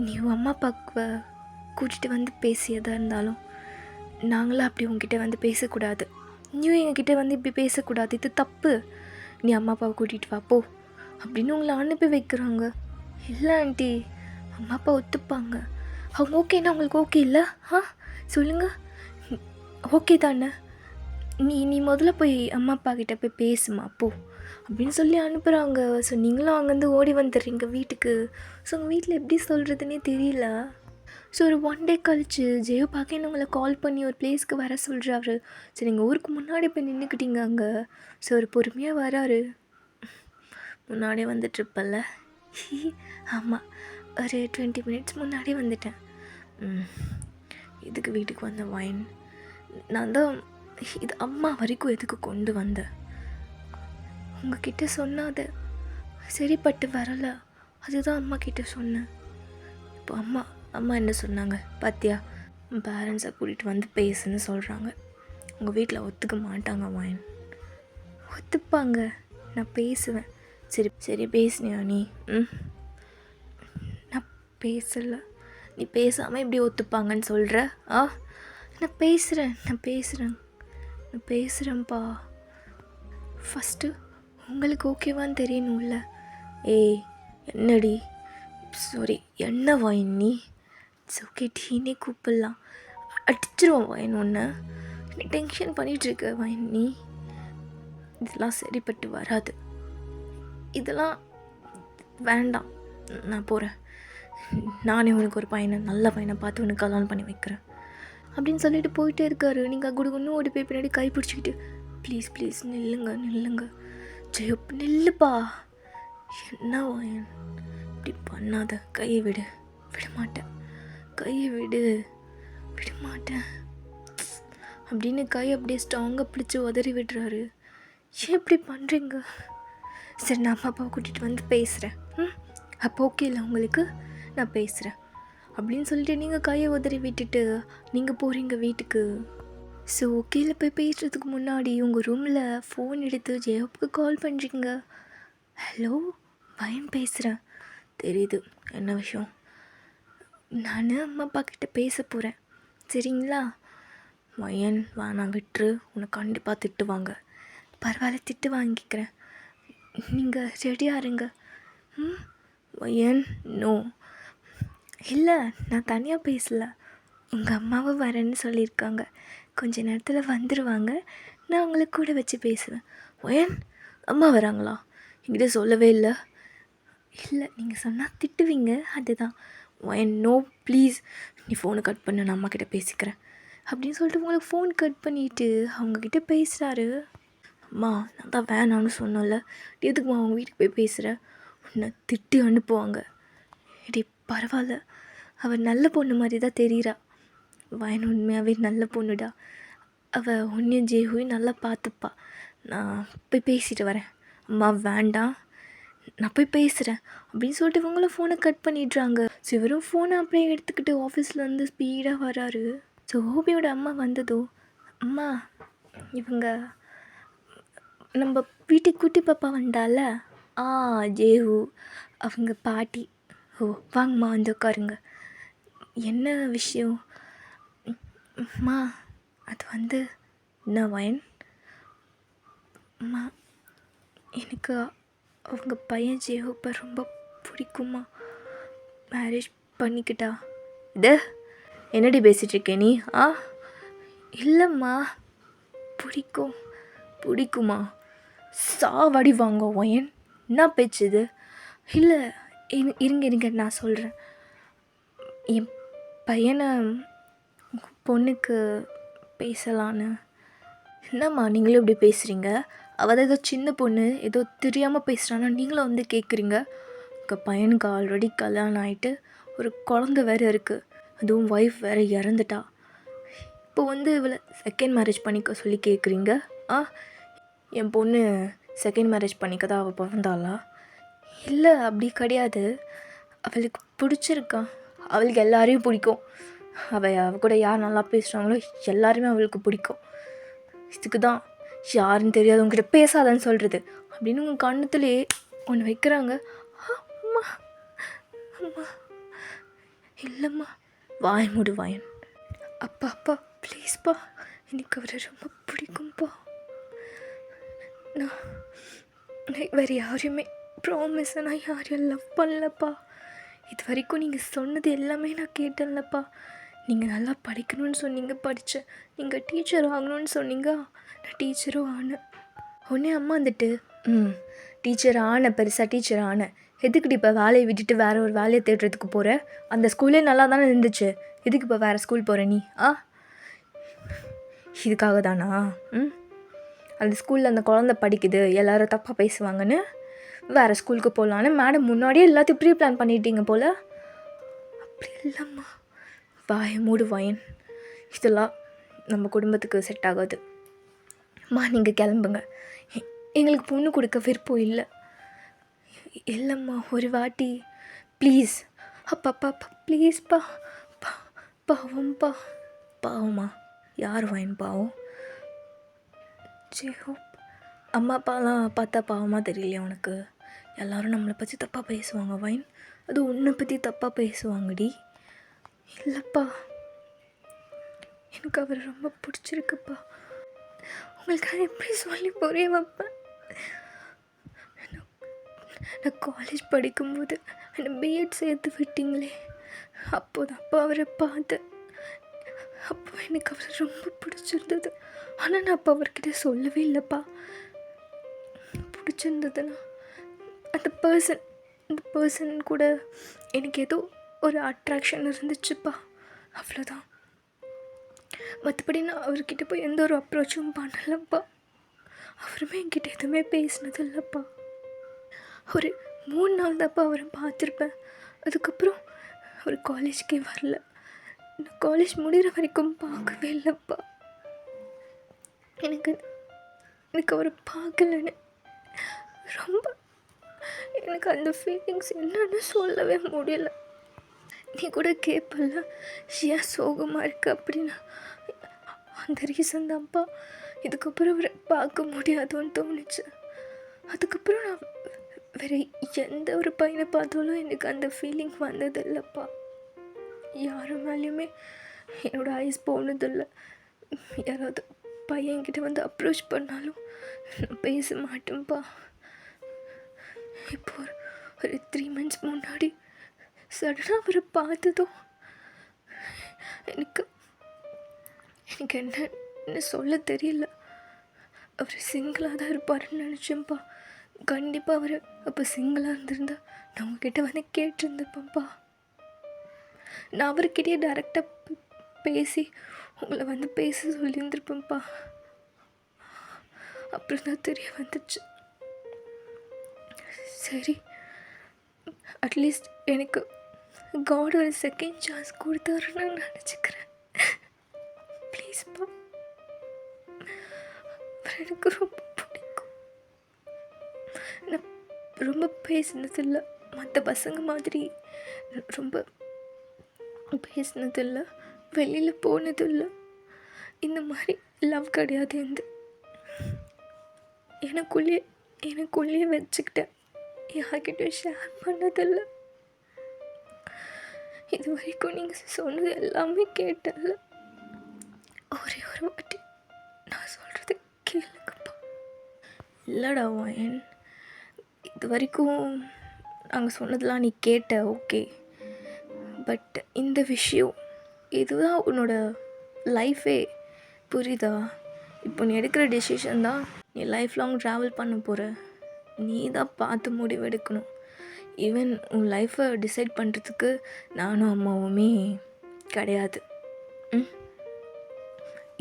நீ உன் அம்மா அப்பாவை கூட்டிகிட்டு வந்து பேசியதாக இருந்தாலும் நாங்களாம் அப்படி உங்ககிட்ட வந்து பேசக்கூடாது. நீயும் எங்ககிட்ட வந்து இப்படி பேசக்கூடாது, இது தப்பு. நீ அம்மா அப்பாவை கூட்டிகிட்டு வா போ அப்படின்னு உங்களை அனுப்பி வைக்கிறாங்க. இல்லை ஆண்டி, அம்மா அப்பா ஒத்துப்பாங்க. அவங்க ஓகேன்னா உங்களுக்கு ஓகே இல்லை? சொல்லுங்கள், ஓகே தானே? நீ முதல்ல போய் அம்மா அப்பா கிட்டே போய் பேசுமா போ அப்படின்னு சொல்லி அனுப்புகிறாங்க. ஸோ நீங்களும் அங்கேருந்து ஓடி வந்துடுறீங்க வீட்டுக்கு. ஸோ உங்கள் வீட்டில் எப்படி சொல்கிறதுனே தெரியல. ஸோ ஒரு 1 டே கழிச்சு ஜெயோ பார்க்க உங்களை கால் பண்ணி ஒரு பிளேஸ்க்கு வர சொல்கிறாரு. ஸோ நீங்கள் ஊருக்கு முன்னாடி போய் நின்றுக்கிட்டீங்க அங்கே. ஸோ ஒரு பொறுமையாக வராரு. முன்னாடியே வந்துட்டுருப்பல்ல, ஆமாம், ஒரு 20 மினிட்ஸ் முன்னாடி வந்துட்டேன். இதுக்கு வீட்டுக்கு வந்த வைன் நான் தான் இது அம்மா வரைக்கும் எதுக்கு கொண்டு வந்தேன்? உங்ககிட்ட சொன்னாத சரிப்பட்டு வரலை, அதுதான் அம்மா கிட்ட சொன்னேன். இப்போ அம்மா என்ன சொன்னாங்க பாத்தியா, பேரண்ட்ஸை கூட்டிகிட்டு வந்து பேசுன்னு சொல்கிறாங்க. உங்கள் வீட்டில் ஒத்துக்க மாட்டாங்க வைன். ஒத்துப்பாங்க, நான் பேசுவேன். சரி பேசுனியா நீ? நான் பேசலை. நீ பேசாமல் இப்படி ஒத்துப்பாங்கன்னு சொல்கிற? நான் பேசுகிறேன்ப்பா. ஃபஸ்ட்டு உங்களுக்கு ஓகேவான்னு தெரியணும்ல. ஏய் என்னடி, சாரி என்ன வைன் நீ? இட்ஸ் ஓகே டீனே கூப்பிடலாம். அடிச்சிருவோம் வைன் ஒன்று. நீ டென்ஷன் பண்ணிகிட்ருக்க வைன் நீ. இதெல்லாம் சரிப்பட்டு வராது, இதெல்லாம் வேண்டாம், நான் போகிறேன். நானே உனக்கு ஒரு பையனை, நல்ல பையனை பார்த்து உனக்கு கல்யாணம் பண்ணி வைக்கிறேன் அப்படின்னு சொல்லிட்டு போயிட்டே இருக்காரு. நீங்கள் குடுகுன்னு ஓடி போய் பின்னாடி கை பிடிச்சிக்கிட்டு ப்ளீஸ் நில்லுங்க ஜெயப் நில்லுப்பா. என்ன வாயன் இப்படி பண்ணாத, கையை விட மாட்டேன், கையை விட மாட்டேன் அப்படின்னு கையை அப்படியே ஸ்ட்ராங்காக பிடிச்சி உதறி விடுறாரு. ஏன் இப்படி பண்ணுறீங்க? சரி நான் அம்மா அப்பாவை கூட்டிகிட்டு வந்து பேசுகிறேன். அப்போ ஓகே இல்லை உங்களுக்கு, நான் பேசுகிறேன் அப்படின்னு சொல்லிட்டு நீங்கள் கையை உதறி விட்டுட்டு நீங்கள் போகிறீங்க வீட்டுக்கு. ஸோ ஓகேல போய் பேசுகிறதுக்கு முன்னாடி உங்கள் ரூமில் ஃபோன் எடுத்து ஜெயப்புக்கு கால் பண்ணுறீங்க. ஹலோ வைன் பேசுகிறேன். தெரியுது என்ன விஷயம்? நான் அம்மா அப்பா கிட்ட பேச போகிறேன், சரிங்களா? வையன் வேணாம் விட்டுரு, உன்னை கண்டிப்பாக திட்டுவாங்க. பரவாயில்ல திட்டு வாங்கிக்கிறேன், நீங்கள் ரெடியாக இருங்க. வையன் நோ. இல்லை நான் தனியாக பேசலை, உங்கள் அம்மாவை வரேன்னு சொல்லியிருக்காங்க, கொஞ்ச நேரத்தில் வந்துடுவாங்க, நான் அவங்கள கூட வச்சு பேசுவேன். வையன் அம்மா வராங்களா? என்கிட்ட சொல்லவே இல்லை. இல்லை நீங்கள் சொன்னால் திட்டுவீங்க, அதுதான். வையன் நோ ப்ளீஸ், நீ ஃபோனை கட் பண்ண, நான் அம்மா கிட்ட பேசிக்கிறேன் அப்படின்னு சொல்லிட்டு உங்களுக்கு ஃபோன் கட் பண்ணிவிட்டு அவங்கக்கிட்ட பேசுகிறாரு. அம்மா நான் தான் வேணான்னு சொன்னல, எதுக்குமா அவங்க வீட்டுக்கு போய் பேசுகிற? உன்னை திட்டி அனுப்புவாங்க. இடி பரவாயில்ல, அவள் நல்ல பொண்ணு மாதிரி தான் தெரிகிறா. வயன் உண்மையாகவே நல்ல பொண்ணுடா, அவள் உன்னையும் ஜெய்ஹுவையும் நல்லா பார்த்துப்பா. நான் போய் பேசிட்டு வரேன். அம்மா வேண்டாம், நான் போய் பேசுகிறேன் அப்படின்னு சொல்லிட்டு இவங்கள ஃபோனை கட் பண்ணிடுறாங்க. ஸோ இவரும் ஃபோனை அப்படியே எடுத்துக்கிட்டு ஆஃபீஸ்லேருந்து ஸ்பீடாக வராரு. ஸோ ஹோபியோட அம்மா வந்ததோ, அம்மா இவங்க நம்ம வீட்டுக்கு குட்டி பாப்பா வந்தால, ஜேஹு அவங்க பாட்டி. ஓ வாங்கம்மா வந்து உட்காருங்க. என்ன விஷயம்? அம்மா அது வந்து என்ன வயன்? அம்மா எனக்கு அவங்க பையன் ஜேஹுப்பை ரொம்ப பிடிக்குமா, மேரேஜ் பண்ணிக்கிட்டா. இது என்னடி பேசிகிட்ருக்கே நீ? இல்லைம்மா பிடிக்குமா? சாவடி வாங்க ஒயன், என்ன பேச்சு இது? இல்லை இருங்க நான் சொல்கிறேன். என் பையனை பொண்ணுக்கு பேசலான்னு. என்னம்மா நீங்களும் இப்படி பேசுகிறீங்க? அவள் ஏதோ சின்ன பொண்ணு, ஏதோ தெரியாமல் பேசுகிறான்னா நீங்களும் வந்து கேட்குறீங்க. உங்கள் பையனுக்கு ஆல்ரெடி கல்யாணம் ஆகிட்டு ஒரு குழந்த வேறு இருக்குது, அதுவும் ஒய்ஃப் வேறு இறந்துட்டா. இப்போ வந்து இவளை செகண்ட் மேரேஜ் பண்ணிக்க சொல்லி கேட்குறீங்க. என் பொண்ணு செகண்ட் மேரேஜ் பண்ணிக்க தான் அவள் பிறந்தாளா? இல்லை அப்படி கிடையாது, அவளுக்கு பிடிச்சிருக்கா, அவளுக்கு எல்லாரையும் பிடிக்கும். அவள் கூட யார் நல்லா பேசுகிறாங்களோ எல்லாருமே அவளுக்கு பிடிக்கும். இதுக்கு தான் யாருன்னு தெரியாதவங்ககிட்ட பேசாதன்னு சொல்கிறது அப்படின்னு உங்கள் கண்ணத்துலேயே ஒன்று வைக்கிறாங்க. அம்மா இல்லைம்மா, வாய் மூடு வாயன். அப்பா ப்ளீஸ்ப்பா, எனக்கு அவரை ரொம்ப பிடிக்கும்ப்பா. நான் வேறு யாரையுமே ப்ராமிஸை நான் யாரையும் லவ் பண்ணலப்பா. இது வரைக்கும் நீங்கள் சொன்னது எல்லாமே நான் கேட்டேன்லப்பா. நீங்கள் நல்லா படிக்கணும்னு சொன்னீங்க, படித்தேன். நீங்கள் டீச்சர் ஆகணும்னு சொன்னீங்க, நான் டீச்சரும் ஆனேன். உடனே அம்மா வந்துட்டு பெருசாக டீச்சர் ஆனேன், எதுக்குடி இப்போ வேலையை விட்டுட்டு வேறு ஒரு வேலையை தேடுறதுக்கு போகிற? அந்த ஸ்கூலே நல்லா தானே இருந்துச்சு, எதுக்கு இப்போ வேறு ஸ்கூல் போகிற நீ? இதுக்காக தானா? அந்த ஸ்கூலில் அந்த குழந்த படிக்குது, எல்லோரும் தப்பாக பேசுவாங்கன்னு வேறு ஸ்கூலுக்கு போகலான்னு மேடம் முன்னாடியே எல்லாத்தையும் ப்ரீ பிளான் பண்ணிட்டீங்க போல். அப்படி இல்லைம்மா. வாய மூடு வாயன். இதெல்லாம் நம்ம குடும்பத்துக்கு செட் ஆகாது. அம்மா நீங்கள் கிளம்புங்க. எங்களுக்கு பொண்ணு கொடுக்க விருப்பம் இல்லை. இல்லைம்மா ஒரு வாட்டி ப்ளீஸ். அப்பா ப்ளீஸ்ப்பா. பாவம்ப்பா. பாவம்மா யார் வாயின் பாவம்? ஹோப் அம்மா அப்பாலாம் பார்த்தா பாவமாக தெரியலையா உனக்கு? எல்லோரும் நம்மளை பற்றி தப்பாக பேசுவாங்க வைன். அது உன்னை பற்றி தப்பாக பேசுவாங்கடி. இல்லைப்பா எனக்கு அவர் ரொம்ப பிடிச்சிருக்குப்பா. உங்களுக்கு நான் எப்படி சொல்லி புரிய வைப்பேன்? நான் காலேஜ் படிக்கும்போது என்னை பிஎட் சேர்த்து விட்டீங்களே, அப்போதான்ப்பா அவரை பார்த்தேன். அப்போ எனக்கு அவரை ரொம்ப பிடிச்சிருந்தது. ஆனால் நான் அப்போ அவர்கிட்ட சொல்லவே இல்லைப்பா. பிடிச்சிருந்ததுன்னா அந்த பர்சன் கூட எனக்கு ஏதோ ஒரு அட்ராக்ஷன் இருந்துச்சுப்பா, அவ்வளோதான். மற்றபடி நான் அவர்கிட்ட போய் எந்த ஒரு அப்ரோச்சும் பண்ணலப்பா. அவருமே என்கிட்ட எதுவுமே பேசினது இல்லைப்பா. ஒரு 3 நாள் தான்ப்பா அவரை பார்த்துருப்பேன். அதுக்கப்புறம் அவர் காலேஜுக்கே வரல. நான் காலேஜ் முடிகிற வரைக்கும் பார்க்கவே இல்லைப்பா. எனக்கு அவரை பார்க்கலன்னு ரொம்ப எனக்கு அந்த ஃபீலிங்ஸ் என்னன்னு சொல்லவே முடியல. நீ கூட கேட்பல ஏன் சோகமாக இருக்கு அப்படின்னா, அந்த ரீசன் தான்ப்பா. இதுக்கப்புறம் அவரை பார்க்க முடியாதுன்னு தோணுச்சு. அதுக்கப்புறம் நான் வேறு எந்த ஒரு பையனை பார்த்தாலும் எனக்கு அந்த ஃபீலிங் வந்ததில்லைப்பா. யார் மேலேயுமே என்னோடய ஐஸ் போனதில்லை. யாராவது பையன்கிட்ட வந்து அப்ரோச் பண்ணாலும் நான் பேச மாட்டேன்ப்பா. இப்போ ஒரு 3 months முன்னாடி சடனாக அவரை பார்த்ததும் எனக்கு என்ன சொல்ல தெரியல. அவர் சிங்கிளாக தான் இருப்பாருன்னு நினச்சேன்ப்பா. கண்டிப்பாக அவர் அப்போ சிங்கிளாக இருந்திருந்தா நான் உங்ககிட்ட வந்து கேட்டிருந்தேன்ப்பா. நான் அவர்கிட்டயே டைரெக்டாக பேசி உங்களை வந்து பேச சொல்லியிருந்திருப்பேன்ப்பா. அப்புறம் தான் தெரிய வந்துச்சு. சரி, அட்லீஸ்ட் எனக்கு காட் ஒரு செகண்ட் சான்ஸ் கொடுத்தாருன்னு நான் நினச்சிக்கிறேன். ப்ளீஸ்ப்பா. எனக்கு ரொம்ப பிடிக்கும். நான் ரொம்ப பேசினதில்லை, மற்ற பசங்க மாதிரி ரொம்ப பேசினதில்லை, வெளியில் போனதில்லை. இந்த மாதிரி லவ் கிடையாது. எனக்குள்ளேயே வச்சுக்கிட்டேன். யார்கிட்டையும் ஷேர் பண்ணதில்லை. இது வரைக்கும் நீங்கள் சொன்னது எல்லாமே கேட்டதில்ல. ஒரே ஒரு வாட்டி நான் சொல்கிறது கேளுங்கப்பா. இல்லைடா வாயன், இது வரைக்கும் நாங்கள் சொன்னதெல்லாம் நீ கேட்ட, ஓகே. பட் இந்த விஷயம் இதுதான் உன்னோட லைஃபே, புரியுதா? இப்போ நீ எடுக்கிற டெசிஷன் தான் நீ லைஃப் லாங் ட்ராவல் பண்ண போகிற. நீ தான் பார்த்து முடிவெடுக்கணும். ஈவன் உன் லைஃப்பை டிசைட் பண்ணுறதுக்கு நானும் அம்மாவுமே கிடையாது.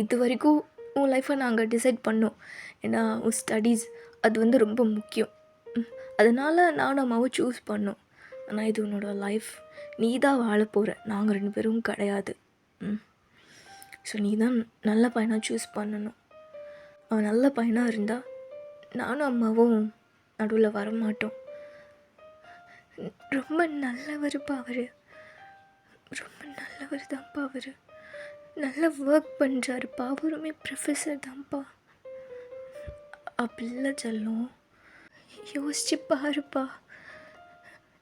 இது வரைக்கும் உன் லைஃப்பை நாங்கள் டிசைட் பண்ணோம். ஏன்னா உன் ஸ்டடீஸ் அது ரொம்ப முக்கியம். அதனால் நானும் அம்மாவும் சூஸ் பண்ணோம். ஆனால் இது உன்னோட லைஃப், நீ தான் வாழ போகிற, நாங்கள் 2 பேரும் கிடையாது. ஸோ நீ தான் நல்ல பையனாக சூஸ் பண்ணணும். அவன் நல்ல பையனாக இருந்தால் நானும் அம்மாவும் நடுவில் வரமாட்டோம். ரொம்ப நல்லவருப்பா அவர், ரொம்ப நல்லவர் தான்ப்பா அவர். நல்லா ஒர்க் பண்ணுறாருப்பா, அவருமே ப்ரொஃபஸர் தான்ப்பா. அப்படில்ல செல்லம், யோசிச்சு பாருப்பா.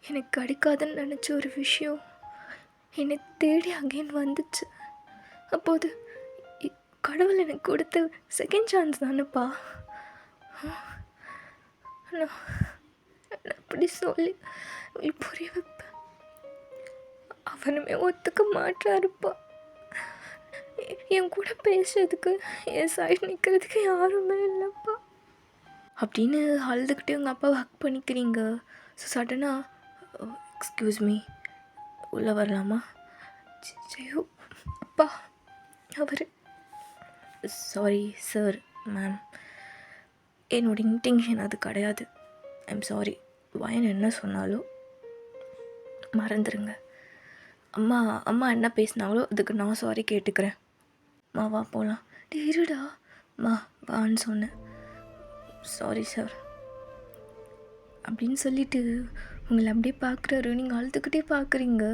எனக்கு கிடைக்காதுன்னு நினச்ச ஒரு விஷயம் என்னை தேடி அகைன் வந்துச்சு. அப்போது கடவுள் எனக்கு கொடுத்த செகண்ட் சான்ஸ் தானேப்பா. நான் அப்படி சொல்லி புரிய வைப்பேன். அவனுமே ஒத்துக்க மாட்டாருப்பா. என் கூட பேசுறதுக்கு, என் சைடு நிற்கிறதுக்கு யாருமே இல்லைப்பா அப்படின்னு அழுதுகிட்டே உங்கள் அப்பாவை ஹக் பண்ணிக்கிறீங்க. ஸோ சடனாக எக்ஸ்கியூஸ் மீ உள்ளே வரலாமா? ஜெயோ அப்பா, அவர் சாரி சார், மேம், என்னோட இன்டென்ஷன் அது கிடையாது. I'm sorry. வயன் என்ன சொன்னாலும் மறந்துடுங்க. அம்மா அம்மா என்ன பேசினாங்களோ அதுக்கு நான் சாரி கேட்டுக்கிறேன். வா போகலாம். இருடா வான்னு சொன்னேன். சாரி சார் அப்படின்னு சொல்லிட்டு உங்களை அப்படியே பார்க்குறாரு. நீங்கள் அழுதுகிட்டே பார்க்குறீங்க.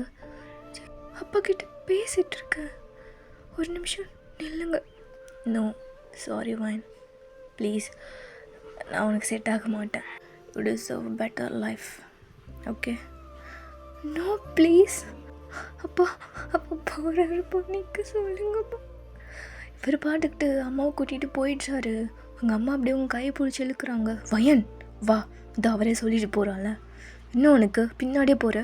அப்பா கிட்ட பேசிகிட்டு இருக்கேன். ஒரு நிமிஷம் நில்லுங்க. நோ சாரி வயன், ப்ளீஸ், நான் உனக்கு செட் ஆக மாட்டேன். You deserve better life, okay? No please. அப்பா போகிறாரு, பண்ணிக்க சொல்லுங்கப்பா. இவர் பாட்டுக்கிட்டு அம்மாவை கூட்டிகிட்டு போயிடுச்சாரு. உங்கள் அம்மா அப்படியே உங்கள் கையை பிடிச்சி இழுக்கிறாங்க. வயன் வா, இது அவரே சொல்லிட்டு போகிறான்ல, இன்னும் உனக்கு பின்னாடியே போகிற.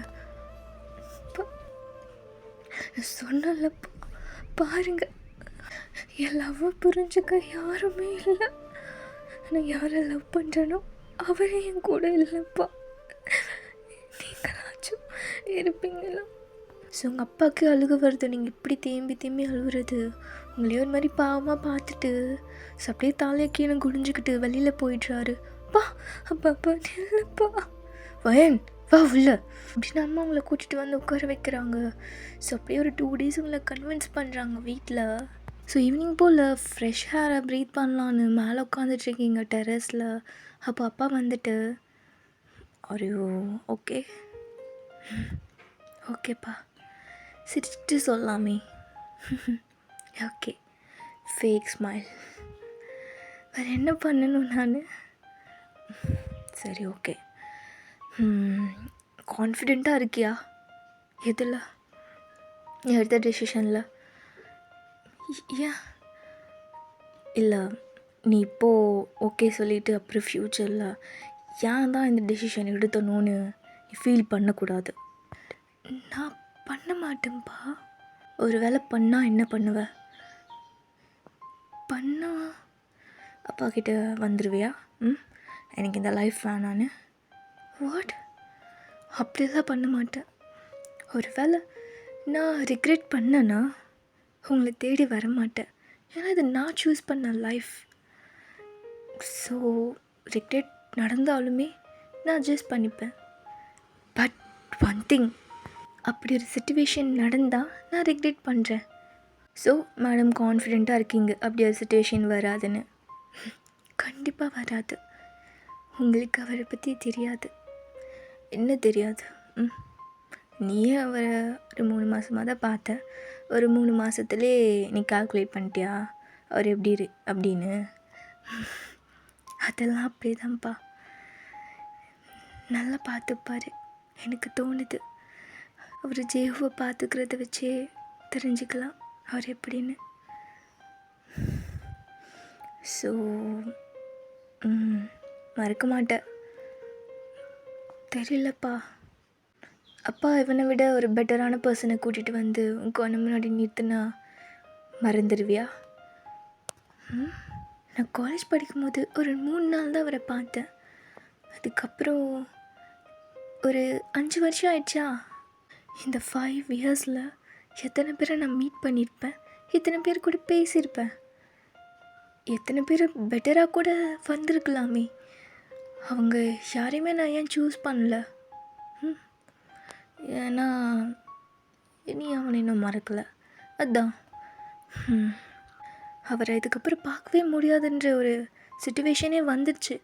சொன்னலப்பா, பாருங்க, என் லவ்வை புரிஞ்சுக்க யாருமே இல்லை. நான் யாரை லவ் பண்ணுறேனோ அவரே என் கூட இல்லைப்பா. நீங்களாச்சும் இருப்பீங்களா? ஸோ உங்கள் அப்பாவுக்கு அழுக வருது. நீங்கள் இப்படி தேம்பி அழுகுறது உங்களையே ஒரு மாதிரி பாவமாக பார்த்துட்டு ஸோ அப்படியே தாலையை கீழே குடிஞ்சிக்கிட்டு வெளியில் போயிடுறாரு. அப்பா இல்லைப்பா. வயன் வா உள்ள அப்படின்னு அம்மா உங்களை கூட்டிகிட்டு வந்து உட்கார வைக்கிறாங்க. ஸோ அப்படியே ஒரு 2 days உங்களை கன்வின்ஸ் பண்ணுறாங்க வீட்டில். ஸோ ஈவினிங் போல் ஃப்ரெஷ் ஹேரை ப்ரீத் பண்ணலான்னு மேலே உட்காந்துட்ருக்கீங்க டெரஸில். அப்போ அப்பா வந்துட்டு, ஆர் யூ ஓகே? ஓகேப்பா, சிரிச்சுட்டு சொல்லாமே. Okay, fake smile. வேறு என்ன பண்ணணும் நான்? சரி ஓகே. கான்ஃபிடெண்ட்டாக இருக்கியா எதில்? எடுத்த டெசிஷனில்? ஏன் இல்லை, நீ இப்போது ஓகே சொல்லிவிட்டு அப்புறம் ஃப்யூச்சரில் ஏன் தான் இந்த டெசிஷன் எடுத்தணும்னு நீ ஃபீல் பண்ணக்கூடாது. நான் பண்ண மாட்டேன்ப்பா. ஒரு வேளை பண்ணால் என்ன பண்ணுவேன்? பண்ணா அப்பா கிட்ட வந்துடுவியா? எனக்கு இந்த லைஃப் வேணான்னு. வாட்? அப்படிலாம் பண்ண மாட்டேன். ஒரு வேளை நான் ரிக்ரெட் பண்ணேன்னா உங்களை தேடி வர மாட்டேன். ஏன்னா இது நான் சூஸ் பண்ண லைஃப். ஸோ ரிக்ரெட் நடந்தாலுமே நான் அட்ஜஸ்ட் பண்ணிப்பேன். பட் ஒன் திங், அப்படி ஒரு சிச்சுவேஷன் நடந்தால் நான் ரிக்ரெட் பண்ணுறேன். ஸோ மேடம் கான்ஃபிடெண்ட்டாக இருக்கீங்க அப்படி ஒரு சிச்சுவேஷன் வராதுன்னு? கண்டிப்பாக வராது. உங்களுக்கு அவரை பற்றி தெரியாது. என்ன தெரியாது? நீயே அவரை ஒரு 3 மாதமாக தான் பார்த்த. ஒரு 3 மாதத்துலே நீ கால்குலேட் பண்ணிட்டியா அவர் எப்படி அப்படின்னு? அதெல்லாம் அப்படியே தான்ப்பா. நல்லா பார்த்துப்பார். எனக்கு தோணுது அவர் ஜேஹுவை பார்த்துக்கிறத வச்சே தெரிஞ்சுக்கலாம் அவர் எப்படின்னு. ஸோ மறக்க மாட்டேன். தெரியலப்பா. அப்பா இவனை விட ஒரு பெட்டரான பர்சனை கூட்டிகிட்டு வந்து உன் கண்ணு முன்னாடி நிறுத்தினா மறந்துடுவியா? நான் காலேஜ் படிக்கும்போது ஒரு 3 நாள் தான் அவரை பார்த்தேன். அதுக்கப்புறம் ஒரு 5 வருஷம் ஆயிடுச்சா. இந்த 5 இயர்ஸில் எத்தனை பேரை நான் மீட் பண்ணியிருப்பேன், எத்தனை பேர் கூட பேசியிருப்பேன், எத்தனை பேர் பெட்டராக கூட வந்திருக்கலாமே. அவங்க யாரையுமே நான் ஏன் சூஸ் பண்ணல? ஏன்னா இனி அவனை இன்னும் மறக்கலை. அதுதான் அவரை இதுக்கப்புறம் பார்க்கவே முடியாதுன்ற ஒரு சிச்சுவேஷனே வந்துடுச்சு.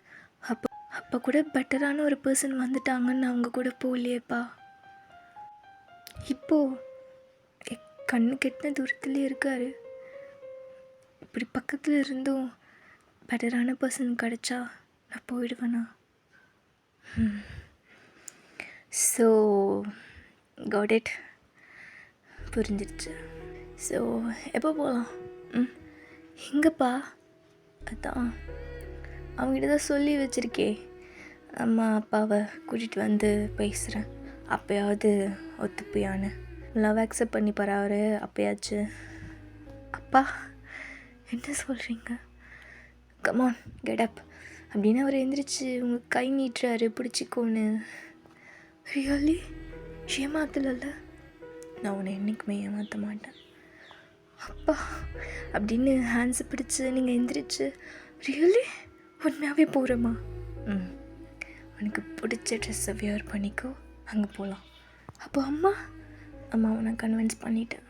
அப்போ கூட பெட்டரான ஒரு பர்சன் வந்துட்டாங்கன்னு அவங்க கூட போகலையேப்பா. இப்போது கண்ணு கெட்டின தூரத்துலேயே இருக்கார். இப்படி பக்கத்தில் இருந்தும் பெட்டரான பர்சன் கிடச்சா நான் போயிடுவேண்ணா. ஸோ காட் இட், புரிஞ்சிடுச்சு. ஸோ எப்போ போகலாம்? எங்கப்பா? அதான் அவங்ககிட்ட தான் சொல்லி வச்சுருக்கே, அம்மா அப்பாவை கூட்டிகிட்டு வந்து பேசுகிறேன், அப்போயாவது ஒத்துப்பியான்னு. லவ் அக்செப்ட் பண்ணி பரவாரு அப்போயாச்சு. அப்பா என்ன சொல்கிறீங்க? கமான் கெட் அப் அப்படின்னு அவர் எழுந்திரிச்சு உங்கள் கை நீட்டுறாரு, பிடிச்சிக்கோன்னு. ரியலி ஏமாத்தலைல்ல? நான் உன்னை என்றைக்குமே ஏமாற்ற மாட்டேன் அப்பா அப்படின்னு ஹேண்ட்ஸை பிடிச்சி நீங்கள் எந்திரிச்சு ரியலி உண்மையாகவே போகிறோமா? உனக்கு பிடிச்ச ட்ரெஸ்ஸை வியர் பண்ணிக்கோ, அங்கே போகலாம். அப்போ அம்மாவை நான் கன்வின்ஸ் பண்ணிட்டேன்.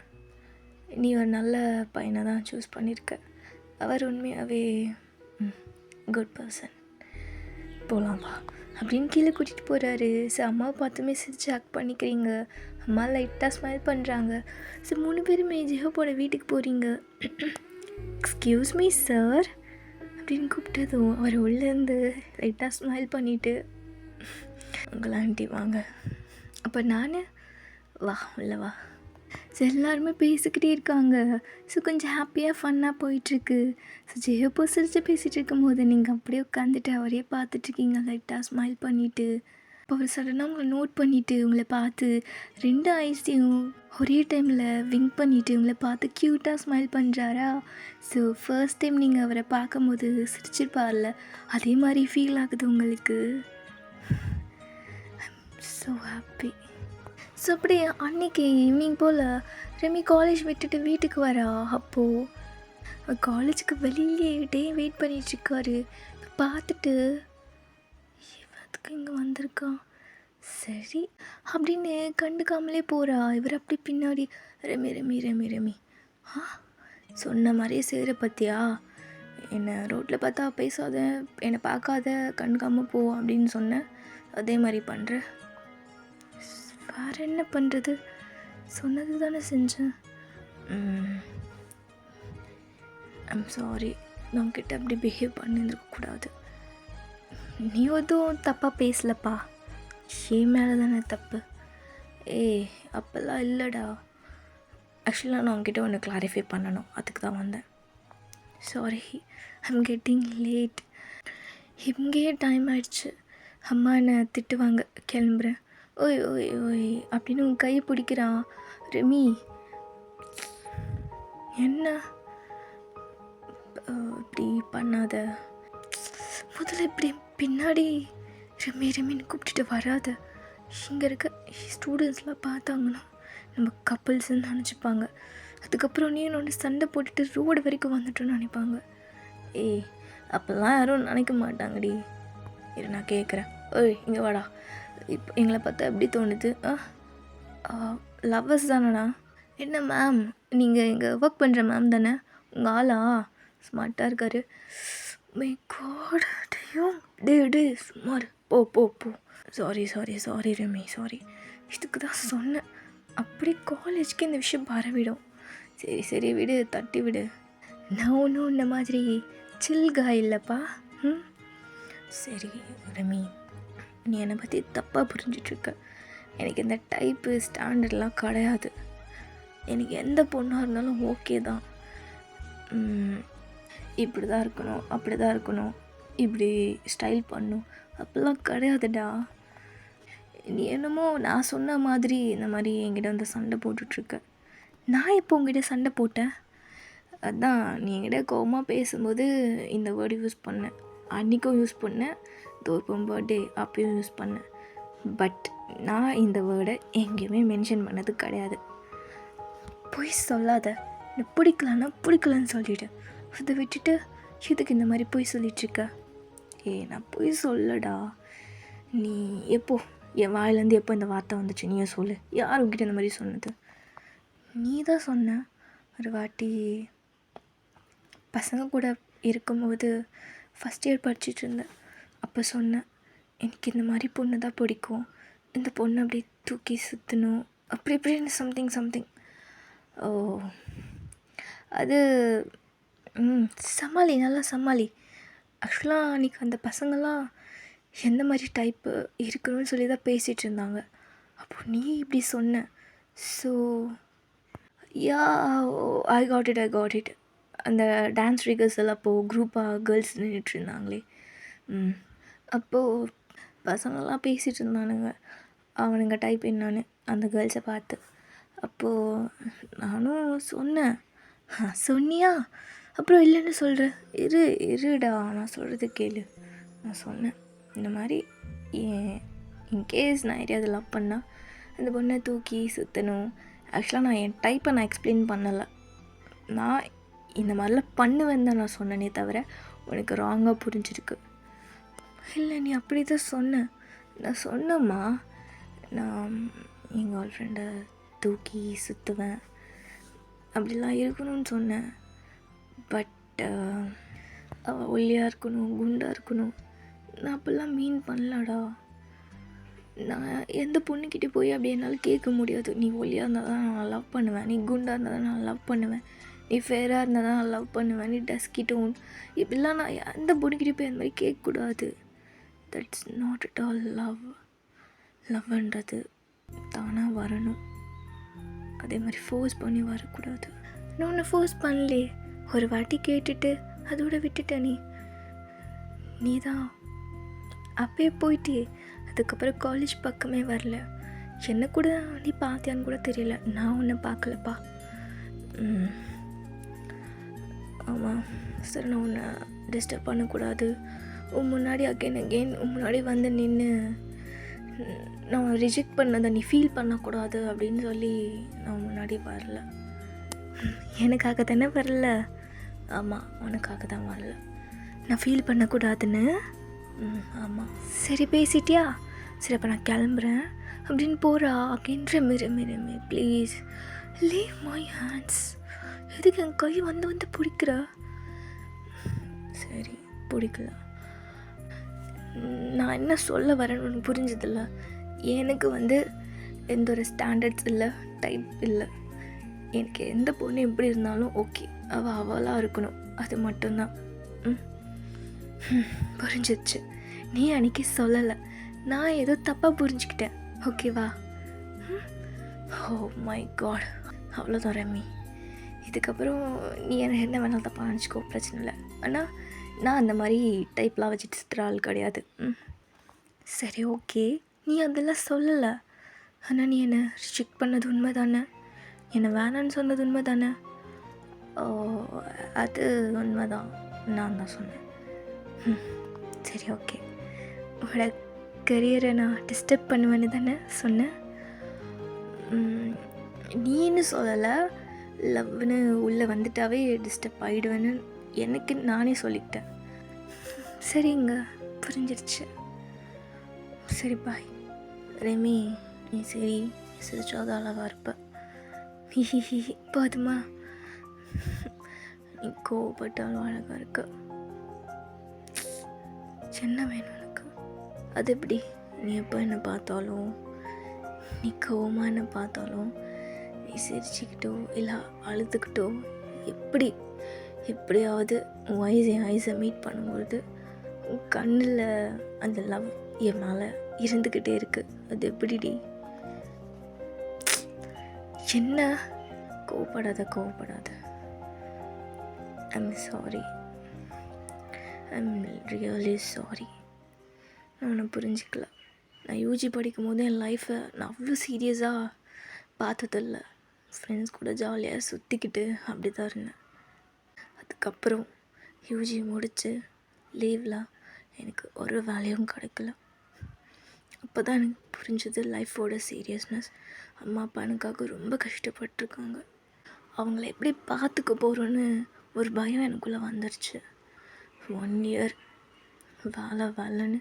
நீ ஒரு நல்ல பையனை தான் சூஸ் பண்ணியிருக்க. அவர் உண்மையாகவே குட் பர்சன், போகலாம் வா அப்படின்னு கீழே கூட்டிகிட்டு போகிறாரு. ஸோ அம்மாவை பார்த்துமே சிரிச்சு ஆக்ட் பண்ணிக்கிறீங்க. அம்மா லைட்டாக ஸ்மைல் பண்ணுறாங்க. ஸோ 3 பேருமே ஜெஹோப்போட வீட்டுக்கு போகிறீங்க. எக்ஸ்கியூஸ் மீ சார் அப்படின்னு கூப்பிட்டதும் அவர் உள்ளேருந்து லைட்டாக ஸ்மைல் பண்ணிவிட்டு, உங்களை ஆண்டி வாங்க. அப்போ நான் வா உள்ள வா. ஸோ எல்லாருமே பேசிக்கிட்டே இருக்காங்க. ஸோ கொஞ்சம் ஹாப்பியாக ஃபன்னாக போயிட்டுருக்கு. ஸோ ஜெயப்போ சிரிச்சு பேசிகிட்டு இருக்கும்போது நீங்கள் அப்படியே உட்காந்துட்டு அவரையே பார்த்துட்ருக்கீங்க லைட்டாக ஸ்மைல் பண்ணிவிட்டு. அப்போ அவர் சடனாக உங்களை நோட் பண்ணிவிட்டு உங்களை பார்த்து 2 ஐஸையும் ஒரே டைமில் விங்க் பண்ணிவிட்டு உங்களை பார்த்து க்யூட்டாக ஸ்மைல் பண்ணுறாரா. ஸோ ஃபர்ஸ்ட் டைம் நீங்கள் அவரை பார்க்கும்போது சிரிச்சிருப்பார்ல, அதே மாதிரி ஃபீல் ஆகுது உங்களுக்கு. So happy. ஸோ அப்படி அன்றைக்கி ஈவினிங் போல் ரெமி காலேஜ் விட்டுட்டு வீட்டுக்கு வரா. அப்போது காலேஜுக்கு வெளியே வெயிட் பண்ணிகிட்ருக்காரு. பார்த்துட்டு இவத்துக்கு இங்கே வந்திருக்கான் சரி அப்படின்னு கண்டுக்காமலே போகிறா. இவர் அப்படி பின்னாடி ரெமி ரெமி ரெமி ரெமி சொன்ன மாதிரியே செய்கிற பற்றியா, என்னை ரோட்டில் பார்த்தா பேசாத, என்னை பார்க்காத, கண்டுக்காமல் போ அப்படின்னு சொன்னேன், அதே மாதிரி பண்ணுற. வேறு என்ன பண்ணுறது, சொன்னது தானே செஞ்சேன். ஐம் சாரி, நான் கிட்ட அப்படி பிஹேவ் பண்ணியிருக்கக்கூடாது. நீ எதுவும் தப்பாக பேசலப்பா, என் மேலே தானே தப்பு. அப்போல்லாம் இல்லைடா, ஆக்சுவலாக நான் உங்ககிட்ட ஒன்று கிளாரிஃபை பண்ணணும், அதுக்கு தான் வந்தேன். Sorry, I'm getting late. இங்கேயே டைம் ஆயிடுச்சு, அம்மா என்னை திட்டுவாங்க, கிளம்புறேன். ஓய் ஓய் ஓய் அப்படின்னு உன் கையை பிடிக்கிறான். ரெமி என்ன இப்படி பண்ணாத, முதல்ல இப்படி பின்னாடி ரெமி ரெமின்னு கூப்பிட்டுட்டு வராத. இங்கே இருக்க ஸ்டூடெண்ட்ஸ்லாம் பார்த்தாங்கன்னா நம்ம கப்புள்ஸ்ன்னு நினச்சிப்பாங்க. அதுக்கப்புறம் நீ என்னோட சண்டை போட்டுட்டு ரோடு வரைக்கும் வந்துட்டோன்னு நினைப்பாங்க. அப்போல்லாம் யாரும் நினைக்க மாட்டாங்கடி. இரு நான் கேட்குறேன். இங்கே வாடா. இப்போ எங்களை பார்த்தா எப்படி தோணுது? லவ்வர்ஸ் தானேண்ணா? என்ன மேம், நீங்கள் இங்கே ஒர்க் பண்ணுற மேம் தானே? உங்கள் ஆளா? ஸ்மார்ட்டாக இருக்காரு. மை காட், டே சுமார் போ போ போ. Sorry Remi, sorry. இதுக்கு தான் சொன்னேன், அப்படி காலேஜ்க்கு இந்த விஷயம் பரவிடும். சரி விடு, தட்டி விடு. நான் ஒன்றும் இந்த மாதிரி சில்கா இல்லைப்பா. சரி ரெமி, நீ என்னை பற்றி தப்பாக புரிஞ்சிட்ருக்க. எனக்கு இந்த டைப்பு ஸ்டாண்டர்ட்லாம் கிடையாது. எனக்கு எந்த பொண்ணாக இருந்தாலும் ஓகே தான். இப்படி தான் இருக்கணும், அப்படி தான் இருக்கணும், இப்படி ஸ்டைல் பண்ணணும் அப்படிலாம் கிடையாதுடா. நீ என்னமோ நான் சொன்ன மாதிரி இந்த மாதிரி என்கிட்ட வந்து சண்டை போட்டுட்ருக்க. நான் இப்போ உங்ககிட்ட சண்டை போட்டேன்? அதான் நீ என்கிட்ட கோவமாக பேசும்போது இந்த வேர்டு யூஸ் பண்ணேன், அன்றைக்கும் யூஸ் பண்ணேன், தோற்பம் பர்த்டே அப்பயும் யூஸ் பண்ணேன். பட் நான் இந்த வேர்டை எங்கேயுமே மென்ஷன் பண்ணது கிடையாது. பொய் சொல்லாத. எனக்கு பிடிக்கலன்னு சொல்லிவிடு. அதை விட்டுட்டு இதுக்கு இந்த மாதிரி பொய் சொல்லிகிட்ருக்க. நான் பொய் சொல்லடா. நீ எப்போ என் வாயிலேருந்து எப்போ இந்த வார்த்தை வந்துச்சு நீயே சொல்லு. யார் உங்ககிட்ட இந்த மாதிரி சொன்னது? நீ தான் சொன்ன. ஒரு வாட்டி பசங்க கூட இருக்கும்போது ஃபஸ்ட் இயர் படிச்சுட்டு இருந்தேன். அப்போ சொன்னேன், எனக்கு இந்த மாதிரி பொண்ணு தான் பிடிக்கும், இந்த பொண்ணு அப்படி தூக்கி சுற்றணும், அப்படி இப்படின்னு சம்திங். அது நல்லா சமாளி. ஆக்சுவலாக அன்றைக்கி அந்த பசங்கள்லாம் எந்த மாதிரி டைப்பு இருக்கணும்னு சொல்லி தான் பேசிகிட்டு இருந்தாங்க. அப்போ நீ இப்படி சொன்ன. So I got it. அந்த டான்ஸ் ரிகர்சல் அப்போது குரூப்பாக கேர்ள்ஸ் நின்றுட்டு இருந்தாங்களே, அப்போது பசங்கள்லாம் பேசிகிட்டு இருந்தானுங்க அவனுங்க டைப் என்னான்னு அந்த கேர்ள்ஸை பார்த்து. அப்போது நானும் சொன்னேன். சொன்னியா? அப்புறம் இல்லைன்னு சொல்கிறேன். இருடா, நான் சொல்கிறது கேளு. நான் சொன்னேன், இந்த மாதிரி இன்கேஸ் நான் யாரையாவது லவ் பண்ணால் அந்த பொண்ணை தூக்கி சுற்றணும். ஆக்சுவலாக நான் என் டைப்பை நான் எக்ஸ்பிளைன் பண்ணலை, நான் இந்த மாதிரிலாம் பண்ணுவேன் தான் நான் சொன்னேனே தவிர உனக்கு ராங்காக புரிஞ்சிருக்கு. இல்லை, நீ அப்படி தான் சொன்ன. நான் சொன்னேம்மா, நான் என் கேர்ள் ஃப்ரெண்டை தூக்கி சுற்றுவேன், அப்படிலாம் இருக்கணும்னு சொன்னேன். பட் அவள் ஒல்லியாக இருக்கணும், குண்டாக இருக்கணும், நான் அப்படிலாம் மீன் பண்ணலடா. நான் எந்த பொண்ணுக்கிட்டே போய் அப்படி என்னால் கேட்க முடியாது. நீ ஒல்லியாக இருந்தால் தான் நான் லவ் பண்ணுவேன், நீ குண்டாக இருந்தால் தான் நான் லவ் பண்ணுவேன், நீ ஃபேராக இருந்தால் தான் நான் லவ் பண்ணுவேன், நீ டஸ்கிட்டோன், இப்படிலாம் நான் எந்த பொண்ணுக்கிட்டே போய் அந்த மாதிரி கேட்கக்கூடாது. That's not at all love. லவ்ன்றது தானாக வரணும், அதே மாதிரி ஃபோர்ஸ் பண்ணி வரக்கூடாது. நான் உன்னை ஃபோர்ஸ் பண்ணலே, ஒரு வாட்டி கேட்டுட்டு அதோட விட்டுட்ட. நீ தான் அப்பயே போயிட்டே, அதுக்கப்புறம் காலேஜ் பக்கமே வரல. என்ன கூட நீ பார்த்தியான்னு கூட தெரியல. நான் உன்னை பார்க்கலப்பா. ஆமாம் சார், நான் உன்னை டிஸ்டர்ப் பண்ணக்கூடாது, உன் முன்னாடி அகெயின் உன் முன்னாடி வந்து நின்று நான் ரிஜெக்ட் பண்ணதை நீ ஃபீல் பண்ணக்கூடாது அப்படின்னு சொல்லி நான் முன்னாடி வரல. எனக்காக தானே வரல? ஆமாம், உனக்காக தான் வரல. நான் ஃபீல் பண்ணக்கூடாதுன்னு. ஆமாம். சரி, பேசிட்டியா? சரி, அப்போ நான் கிளம்புறேன் அப்படின்னு போகிறா. Again Remi please leave my hands. எதுக்கு என் கை வந்து பிடிக்கிறா? சரி, பிடிக்கல. நான் என்ன சொல்ல வரேன்னு உனக்கு புரிஞ்சதில்ல. எனக்கு எந்த ஒரு ஸ்டாண்டர்ட்ஸ் இல்லை, டைப் இல்லை. எனக்கு எந்த பொண்ணு எப்படி இருந்தாலும் ஓகே, அவளாக இருக்கணும், அது மட்டும்தான். புரிஞ்சிடுச்சு. நீ அன்றைக்கி சொல்லலை, நான் ஏதோ தப்பாக புரிஞ்சுக்கிட்டேன், ஓகேவா? ஓ மை காட், அவ்வளோதான் ரெமி. இதுக்கப்புறம் நீ என்ன வேணாலும் தப்பாக நினச்சிக்கோ, பிரச்சனை இல்லை. ஆனால் நான் அந்த மாதிரி டைப்லாம் வச்சுட்டு சுற்றுற ஆள் கிடையாது. சரி, ஓகே, நீ அதெல்லாம் சொல்லலை. ஆனால் நீ என்னை ரிஜெக்ட் பண்ணது உண்மை தானே? என்னை வேணான்னு சொன்னது உண்மை தானே? ஓ, அது உண்மை தான், நான் தான் சொன்னேன். சரி, ஓகே. உங்களோட கரியரை நான் டிஸ்டர்ப் பண்ணுவேன்னு தானே சொன்னேன்? நீன்னு சொல்லலை, லவ்னு உள்ளே வந்துட்டாவே டிஸ்டர்ப் ஆகிடுவேன்னு எனக்கு நானே சொல்லிக்கிட்டேன். சரிங்க, புரிஞ்சிருச்சு. சரி, பாய். ரெமி, நீ சரி சிரிச்சாத அளவாக இருப்ப. போதுமா? நீ கோவப்பட்டாலும் அழகாக இருக்க. என்ன வேணும் உனக்கு? அது எப்படி? நீ எப்போ என்னை பார்த்தாலும், நீ கோவமாக என்னை பார்த்தாலும், நீ சிரிச்சுக்கிட்டோ இல்லை அழுதுகிட்டோ, எப்படியாவது உன் என் ஐஸை மீட் பண்ணும்பொழுது உன் கண்ணில் அந்த லவ் என் மேலே இருந்துக்கிட்டே இருக்குது. அது எப்படிடி? என்ன? கோவப்படாத. I'm sorry, I'm really sorry. நான் உன்னை புரிஞ்சிக்கல. நான் யூஜி படிக்கும் போது என் லைஃப்பை நான் அவ்வளோ சீரியஸாக பார்த்ததில்ல. ஃப்ரெண்ட்ஸ் கூட ஜாலியாக சுற்றிக்கிட்டு அப்படி தான் இருந்தேன். அதுக்கப்புறம் யூஜி முடித்து லீவில் எனக்கு ஒரு வேலையும் கிடைக்கல. அப்போ தான் எனக்கு புரிஞ்சது லைஃபோட சீரியஸ்னஸ். அம்மா அப்பா எனக்காக ரொம்ப கஷ்டப்பட்டுருக்காங்க. அவங்கள எப்படி பார்த்துக்க போகிறோன்னு ஒரு பயம் எனக்குள்ளே வந்துருச்சு. 1 year வேலைன்னு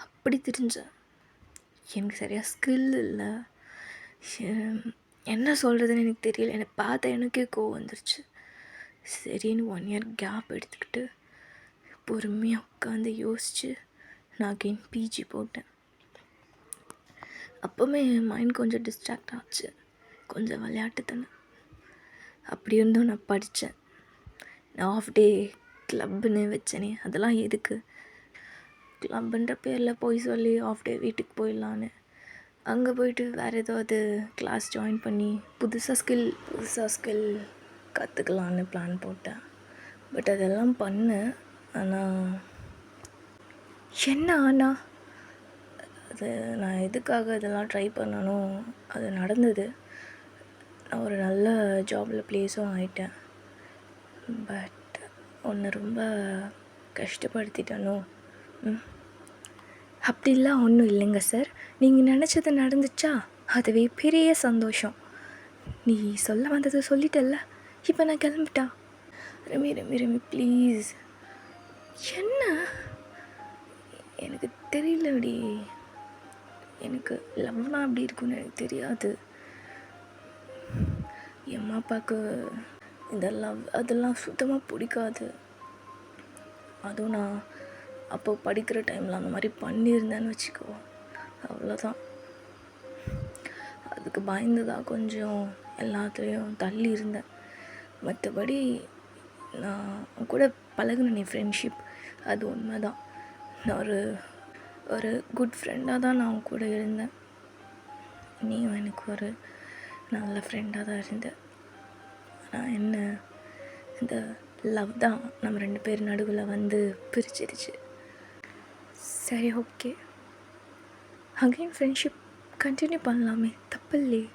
அப்படி தெரிஞ்சேன். எனக்கு சரியாக ஸ்கில் இல்லை, என்ன சொல்கிறதுன்னு எனக்கு தெரியல. என்னை பார்த்தா எனக்கே கோவம் வந்துருச்சு. சரின்னு 1 year கேப் எடுத்துக்கிட்டு பொறுமையாக உட்காந்து யோசித்து நான் அகெயின் பிஜி போட்டேன். அப்போவுமே என் மைண்ட் கொஞ்சம் டிஸ்ட்ராக்ட் ஆச்சு, கொஞ்சம் விளையாட்டுத்தனம். அப்படி இருந்தும் நான் படித்தேன். நான் ஆஃப் டே கிளப்புன்னு வச்சேனே, அதெல்லாம் எதுக்கு? கிளப்புன்ற பேரில் போய் சொல்லி ஆஃப் டே வீட்டுக்கு போயிடலான்னு அங்கே போயிட்டு வேறு ஏதாவது கிளாஸ் ஜாயின் பண்ணி புதுசாக ஸ்கில் கற்றுக்கலான்னு பிளான் போட்டேன். பட் அதெல்லாம் பண்ணேன். ஆனால் அது நான் எதுக்காக இதெல்லாம் ட்ரை பண்ணணும், அது நடந்தது. நான் ஒரு நல்ல ஜாபில் ப்ளேஸும் ஆகிட்டேன். பட் ஒன்று ரொம்ப கஷ்டப்படுத்திட்டனோ? அப்படிலாம் ஒன்றும் இல்லைங்க சார். நீங்கள் நினச்சது நடந்துச்சா, அதுவே பெரிய சந்தோஷம். நீ சொல்ல வந்ததை சொல்லிட்டல்ல, இப்போ நான் கிளம்பிட்டா. ரெமி ப்ளீஸ். என்ன? எனக்கு தெரியலடி, எனக்கு லவ்னா அப்படி இருக்குன்னு எனக்கு தெரியாது. என் அம்மா அப்பாவுக்கு இந்த லவ் அதெல்லாம் சுத்தமாக பிடிக்காது. அதுவும் நான் அப்போ படிக்கிற டைமில் அந்த மாதிரி பண்ணியிருந்தேன்னு வச்சுக்கோ, அவ்வளோதான். அதுக்கு பயந்துதான் கொஞ்சம் எல்லாத்துலேயும் தள்ளி இருந்தேன். மற்றபடி நான் கூட பழகுன ஃப்ரெண்ட்ஷிப் அது உண்மை தான். நான் ஒரு குட் ஃப்ரெண்டாக தான் நான் அவங்க கூட இருந்தேன். நீயும் எனக்கு ஒரு நல்ல ஃப்ரெண்டாக தான் இருந்தேன். ஆனால் என்ன, இந்த லவ் தான் நம்ம 2 பேர் நடுவில் வந்து பிரிச்சிருச்சு. சரி, ஓகே, அகைன் ஃப்ரெண்ட்ஷிப் கண்டினியூ பண்ணலாமே, தப்பு இல்லையே.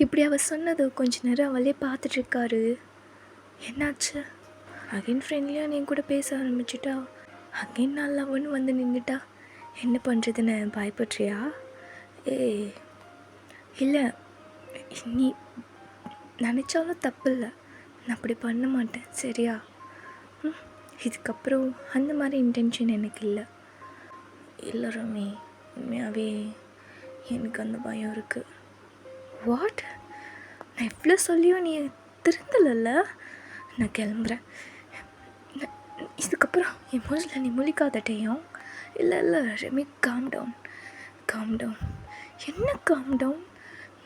இப்படி அவள் சொன்னது கொஞ்ச நேரம் அவளே பார்த்துட்ருக்காரு. என்னாச்சு? அகைன் ஃப்ரெண்ட்லியாக நீ கூட பேச ஆரம்பிச்சிட்டா, அகைன் நான் லவ்னு வந்து நின்றுட்டா என்ன பண்ணுறதுன்னு பயப்படுறியா? இல்லை, நீ நினச்சாலும் தப்பு இல்லை, நான் அப்படி பண்ண மாட்டேன், சரியா? இதுக்கப்புறம் அந்த மாதிரி இன்டென்ஷன் எனக்கு இல்லை. இல்லை ரமி, உண்மையாகவே எனக்கு அந்த பயம் இருக்குது. வாட்? நான் எவ்வளோ சொல்லியும் நீ திருந்தலைல்ல? நான் கிளம்புறேன். இதுக்கப்புறம் என் மூஞ்சில் நீ முழிக்காதட்டையும். இல்லை ரமி, காம் டவுன். என்ன காம் டவுன்?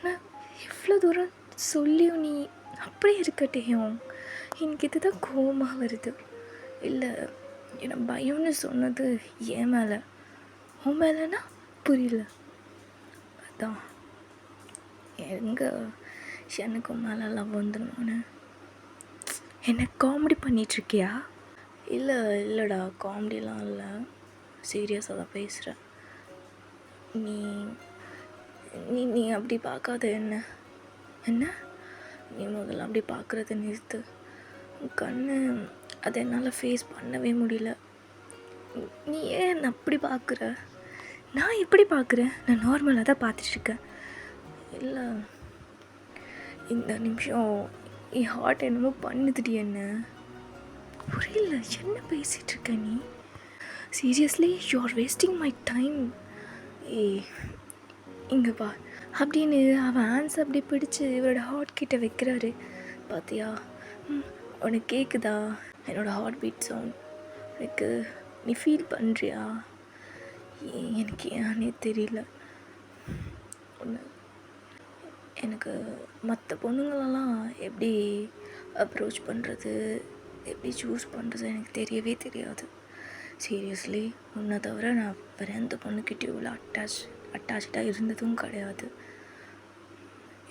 நான் எவ்வளோ தூரம் சொல்லியும் நீ அப்படியே இருக்கட்டையும். எனக்கு இதுதான் கோபமாக வருது. இல்லை, என்னை பயம்னு சொன்னது என் மேலே, உன் மேலேனா புரியல. அதான் எங்கே எனக்கு மேலே லவ் வந்துடணும்னு என்ன காமெடி பண்ணிகிட்ருக்கியா? இல்லைடா, காமெடிலாம் இல்லை, சீரியஸாக தான் பேசுகிறேன். நீ நீ நீ அப்படி பார்க்காத. என்ன நீ முதல்ல அப்படி பார்க்குறத நிறுத்து. கண்ணு அதை என்னால் ஃபேஸ் பண்ணவே முடியல. நீ ஏன் அப்படி பார்க்குற? நான் எப்படி பார்க்குறேன்? நான் நார்மலாக தான் பார்த்துட்ருக்கேன். இல்லை, இந்த நிமிஷம் என் ஹார்ட் என்னமோ பண்ணுதுடி. என்ன புரியல, என்ன பேசிகிட்ருக்க நீ? Seriously, you are wasting my time. இங்கே பா அப்படின்னு அவன் ஹேண்ட்ஸ் அப்படி பிடிச்சி இவரோட ஹார்ட் கிட்ட வைக்கிறாரு. பார்த்தியா? உனக்கு கேட்குதா என்னோடய ஹார்ட் பீட் சவுண்ட்? எனக்கு நீ ஃபீல் பண்ணுறியா? எனக்கு ஏன்னே தெரியல. ஒன்று, எனக்கு மற்ற பொண்ணுங்களெல்லாம் எப்படி அப்ரோச் பண்ணுறது, எப்படி சூஸ் பண்ணுறது எனக்கு தெரியவே தெரியாது. சீரியஸ்லி, உன்னை தவிர நான் வேறு எந்த பொண்ணுக்கிட்டேயும் இவ்வளோ அட்டாச்சாக இருந்ததும் கிடையாது.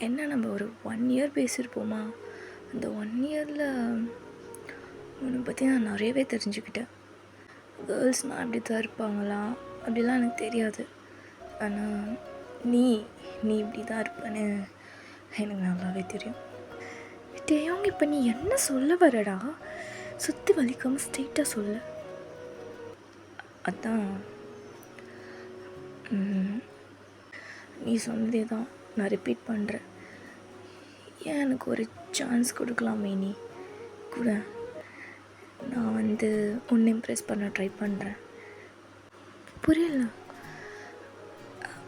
என்ன, நம்ம ஒரு 1 இயர் பேசியிருப்போமா? அந்த 1 இயரில் உன்னை பற்றி நான் நிறையவே தெரிஞ்சுக்கிட்டேன். கேர்ள்ஸ்னால் அப்படி தான் இருப்பாங்களா அப்படிலாம் எனக்கு தெரியாது. ஆனால் நீ இப்படி தான் இருப்பேன்னு எனக்கு நல்லாவே தெரியும். டேயோங்க, இப்போ நீ என்ன சொல்ல வரடா? சுற்றி வலிக்காமல் ஸ்ட்ரெயிட்டாக சொல்ல. அதான் நீ சொன்னதே தான் நான் ரிப்பீட் பண்ணுறேன். ஏன் எனக்கு ஒரு சான்ஸ் கொடுக்கலாமே? நீ கூட நான் உன்னை இம்ப்ரெஸ் பண்ண ட்ரை பண்ணுறேன். புரியல.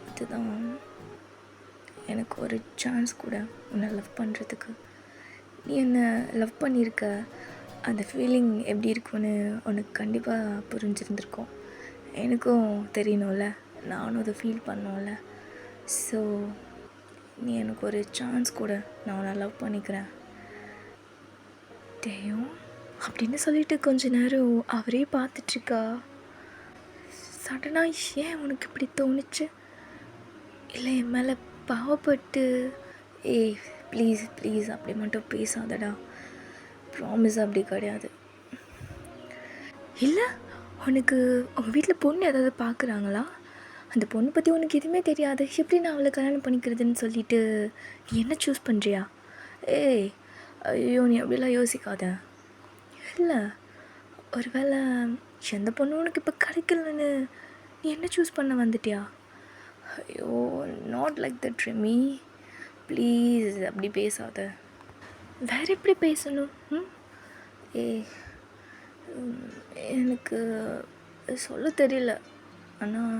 அதுதான், எனக்கு ஒரு சான்ஸ் கூட உன்னை லவ் பண்ணுறதுக்கு. நீ என்னை லவ் பண்ணியிருக்க, அந்த ஃபீலிங் எப்படி இருக்குன்னு உனக்கு கண்டிப்பாக புரிஞ்சிருந்துருக்கோம். எனக்கும் தெரியணும்ல, நானும் அதை ஃபீல் பண்ணோம்ல. ஸோ நீ எனக்கு ஒரு சான்ஸ் கூட, நான் உன்னை லவ் பண்ணிக்கிறேன். டேயும் அப்படின்னு சொல்லிட்டு கொஞ்ச நேரம் அவரே பார்த்துட்ருக்கா. சடனாக ஏன் உனக்கு இப்படி தோணுச்சு? இல்லை என் மேலே பாவப்பட்டு? ப்ளீஸ் அப்படி மட்டும் பேசாதடா, ப்ராமிஸ் அப்படி கிடையாது. இல்லை, உனக்கு உங்கள் வீட்டில் பொண்ணு ஏதாவது பார்க்குறாங்களா? அந்த பொண்ணை பற்றி உனக்கு எதுவுமே தெரியாது, எப்படி நான் அவளை கல்யாணம் பண்ணிக்கிறதுன்னு சொல்லிட்டு நீ என்ன சூஸ் பண்ணுறியா? ஐயோ, நீ அப்படிலாம் யோசிக்காத. இல்லை, ஒரு வேளை எந்த பொண்ணு உனக்கு இப்போ கிடைக்கலன்னு நீ என்ன சூஸ் பண்ண வந்துட்டியா? ஐயோ, not like that Remi, please அப்படி பேசாத. வேறு எப்படி பேசணும்? எனக்கு சொல்ல தெரியல. ஆனால்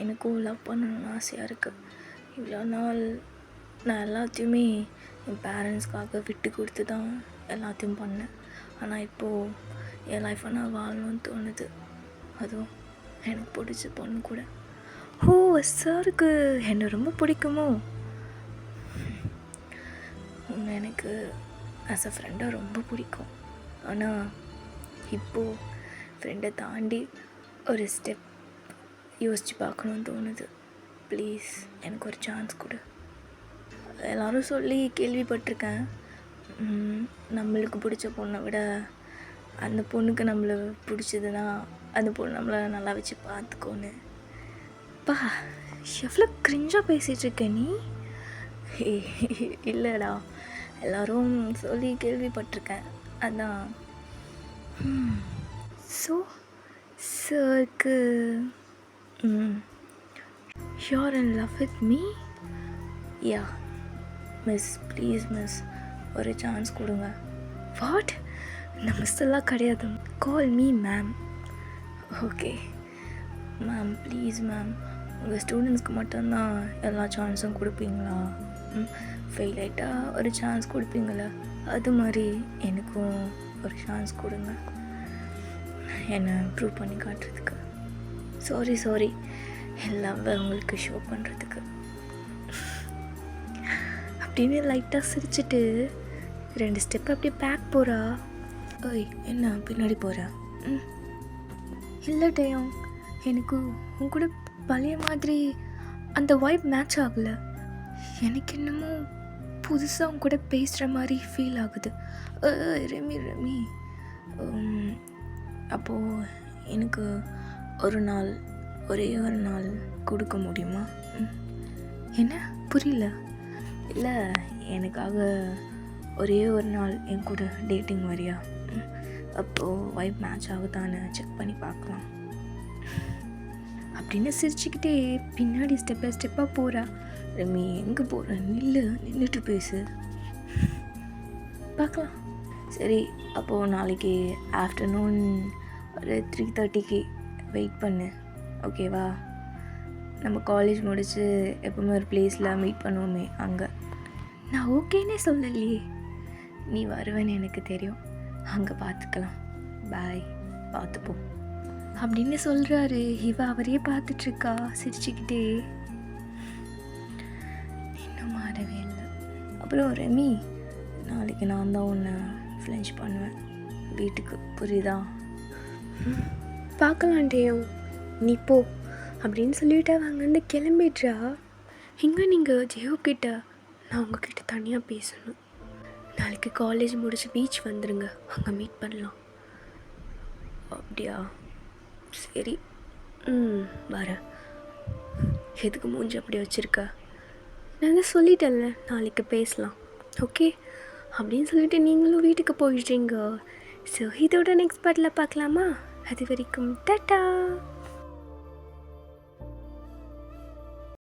எனக்கும் லவ் பண்ணணும்னு ஆசையாக இருக்குது. இவ்வளோ நாள் நான் எல்லாத்தையுமே என் பேரண்ட்ஸ்க்காக விட்டு கொடுத்து தான் எல்லாத்தையும் பண்ணேன். ஆனால் இப்போது என் லைஃப்பை நான் வாழணும்னு தோணுது. அதுவும் எனக்கு பிடிச்ச பொண்ணு கூட. ஓ, சாருக்கு என்னை ரொம்ப பிடிக்குமோ? உன்னை எனக்கு ஆஸ் அ ஃப்ரெண்டாக ரொம்ப பிடிக்கும். ஆனால் இப்போது ஃப்ரெண்டை தாண்டி ஒரு ஸ்டெப் யோசித்து பார்க்கணுன்னு தோணுது. ப்ளீஸ் எனக்கு ஒரு சான்ஸ் கொடு. எல்லோரும் சொல்லி கேள்விப்பட்டிருக்கேன், நம்மளுக்கு பிடிச்ச பொண்ணை விட அந்த பொண்ணுக்கு நம்மளை பிடிச்சதுன்னா அந்த பொண்ணு நம்மளை நல்லா வச்சு பார்த்துக்கோன்னு. பா, எவ்வளோ கிரிஞ்சாக பேசிகிட்ருக்க நீ? இல்லைடா, எல்லோரும் சொல்லி கேள்விப்பட்டிருக்கேன், அதான். ஸோ சாருக்கு you're in love with me? Yeah miss, please miss, ஒரு சான்ஸ் கொடுங்க. வாட்? இந்த மிஸ் எல்லாம் கிடையாது, call me ma'am. Okay ma'am, please ma'am, உங்கள் ஸ்டூடெண்ட்ஸ்க்கு மட்டும்தான் எல்லா சான்ஸும் கொடுப்பீங்களா? ஃபெயில் ஆகிட்டா ஒரு சான்ஸ் கொடுப்பீங்களா? அது மாதிரி எனக்கும் ஒரு சான்ஸ் கொடுங்க, என்னை ப்ரூவ் பண்ணி காட்டுறதுக்கு. சாரி எல்லாம் உங்களுக்கு ஷோ பண்ணுறதுக்கு அப்படின்னு லைட்டாக சிரிச்சிட்டு 2 ஸ்டெப் அப்படியே பேக் போகிறா. ஓய், என்ன பின்னாடி போகிறா? இல்லை டேயோங், எனக்கு உன் கூட பழைய மாதிரி அந்த வைப் மேட்ச் ஆகலை. எனக்கு என்னமோ புதுசாக உன் கூட பேசுகிற மாதிரி ஃபீல் ஆகுது. ரெமி அப்போது எனக்கு ஒரே ஒரு நாள் கொடுக்க முடியுமா? என்ன புரியல? இல்லை, எனக்காக ஒரே ஒரு நாள் என் கூட டேட்டிங் வரியா? அப்போது வைப் மேட்ச் ஆகுதான்னு செக் பண்ணி பார்க்கலாம் அப்படின்னு சிரிச்சுக்கிட்டே பின்னாடி ஸ்டெப்பாக போகிறா. ரெமி, எங்கே போகிற? நின்றுட்டு பேசு, பார்க்கலாம். சரி, அப்போது நாளைக்கு ஆஃப்டர்நூன் ஒரு 3:30க்கு வெயிட் பண்ணு, ஓகேவா? நம்ம காலேஜ் முடித்து எப்போவுமே ஒரு பிளேஸில் மீட் பண்ணுவோமே, அங்கே. நான் ஓகேன்னே சொல்லலையே. நீ வருவேன்னு எனக்கு தெரியும், அங்கே பார்த்துக்கலாம். பாய், பார்த்துப்போம் அப்படின்னு சொல்கிறாரு. இவ அவரையே பார்த்துட்ருக்கா சிரிச்சுக்கிட்டே. இன்னும் மாறவே இல்லை. அப்புறம் ரெமி, நாளைக்கு நான் தான் உன்னை ஃப்ளென்ச் பண்ணுவேன் வீட்டுக்கு, புரியுதா? பார்க்கலான்டேயோ, நீ போ அப்படின்னு சொல்லிவிட்டு வாங்கன்னு கிளம்பிடுறா. இங்கே நீங்கள் ஜெயோக்கிட்ட நான் உங்ககிட்ட தனியாக பேசணும். நாளைக்கு காலேஜ் முடிச்சு பீச் வந்துடுங்க, அங்கே மீட் பண்ணலாம். அப்படியா? சரி, வரேன். எதுக்கு மூஞ்சி அப்படி வச்சுருக்க? நான் தான் சொல்லிட்டேன்ல, நாளைக்கு பேசலாம், ஓகே அப்படின்னு சொல்லிட்டு நீங்களும் வீட்டுக்கு போயிடுறீங்க. ஸோ இதோட நெக்ஸ்ட் பார்ட்டில் பார்க்கலாமா? அது வரைக்கும் டாட்டா.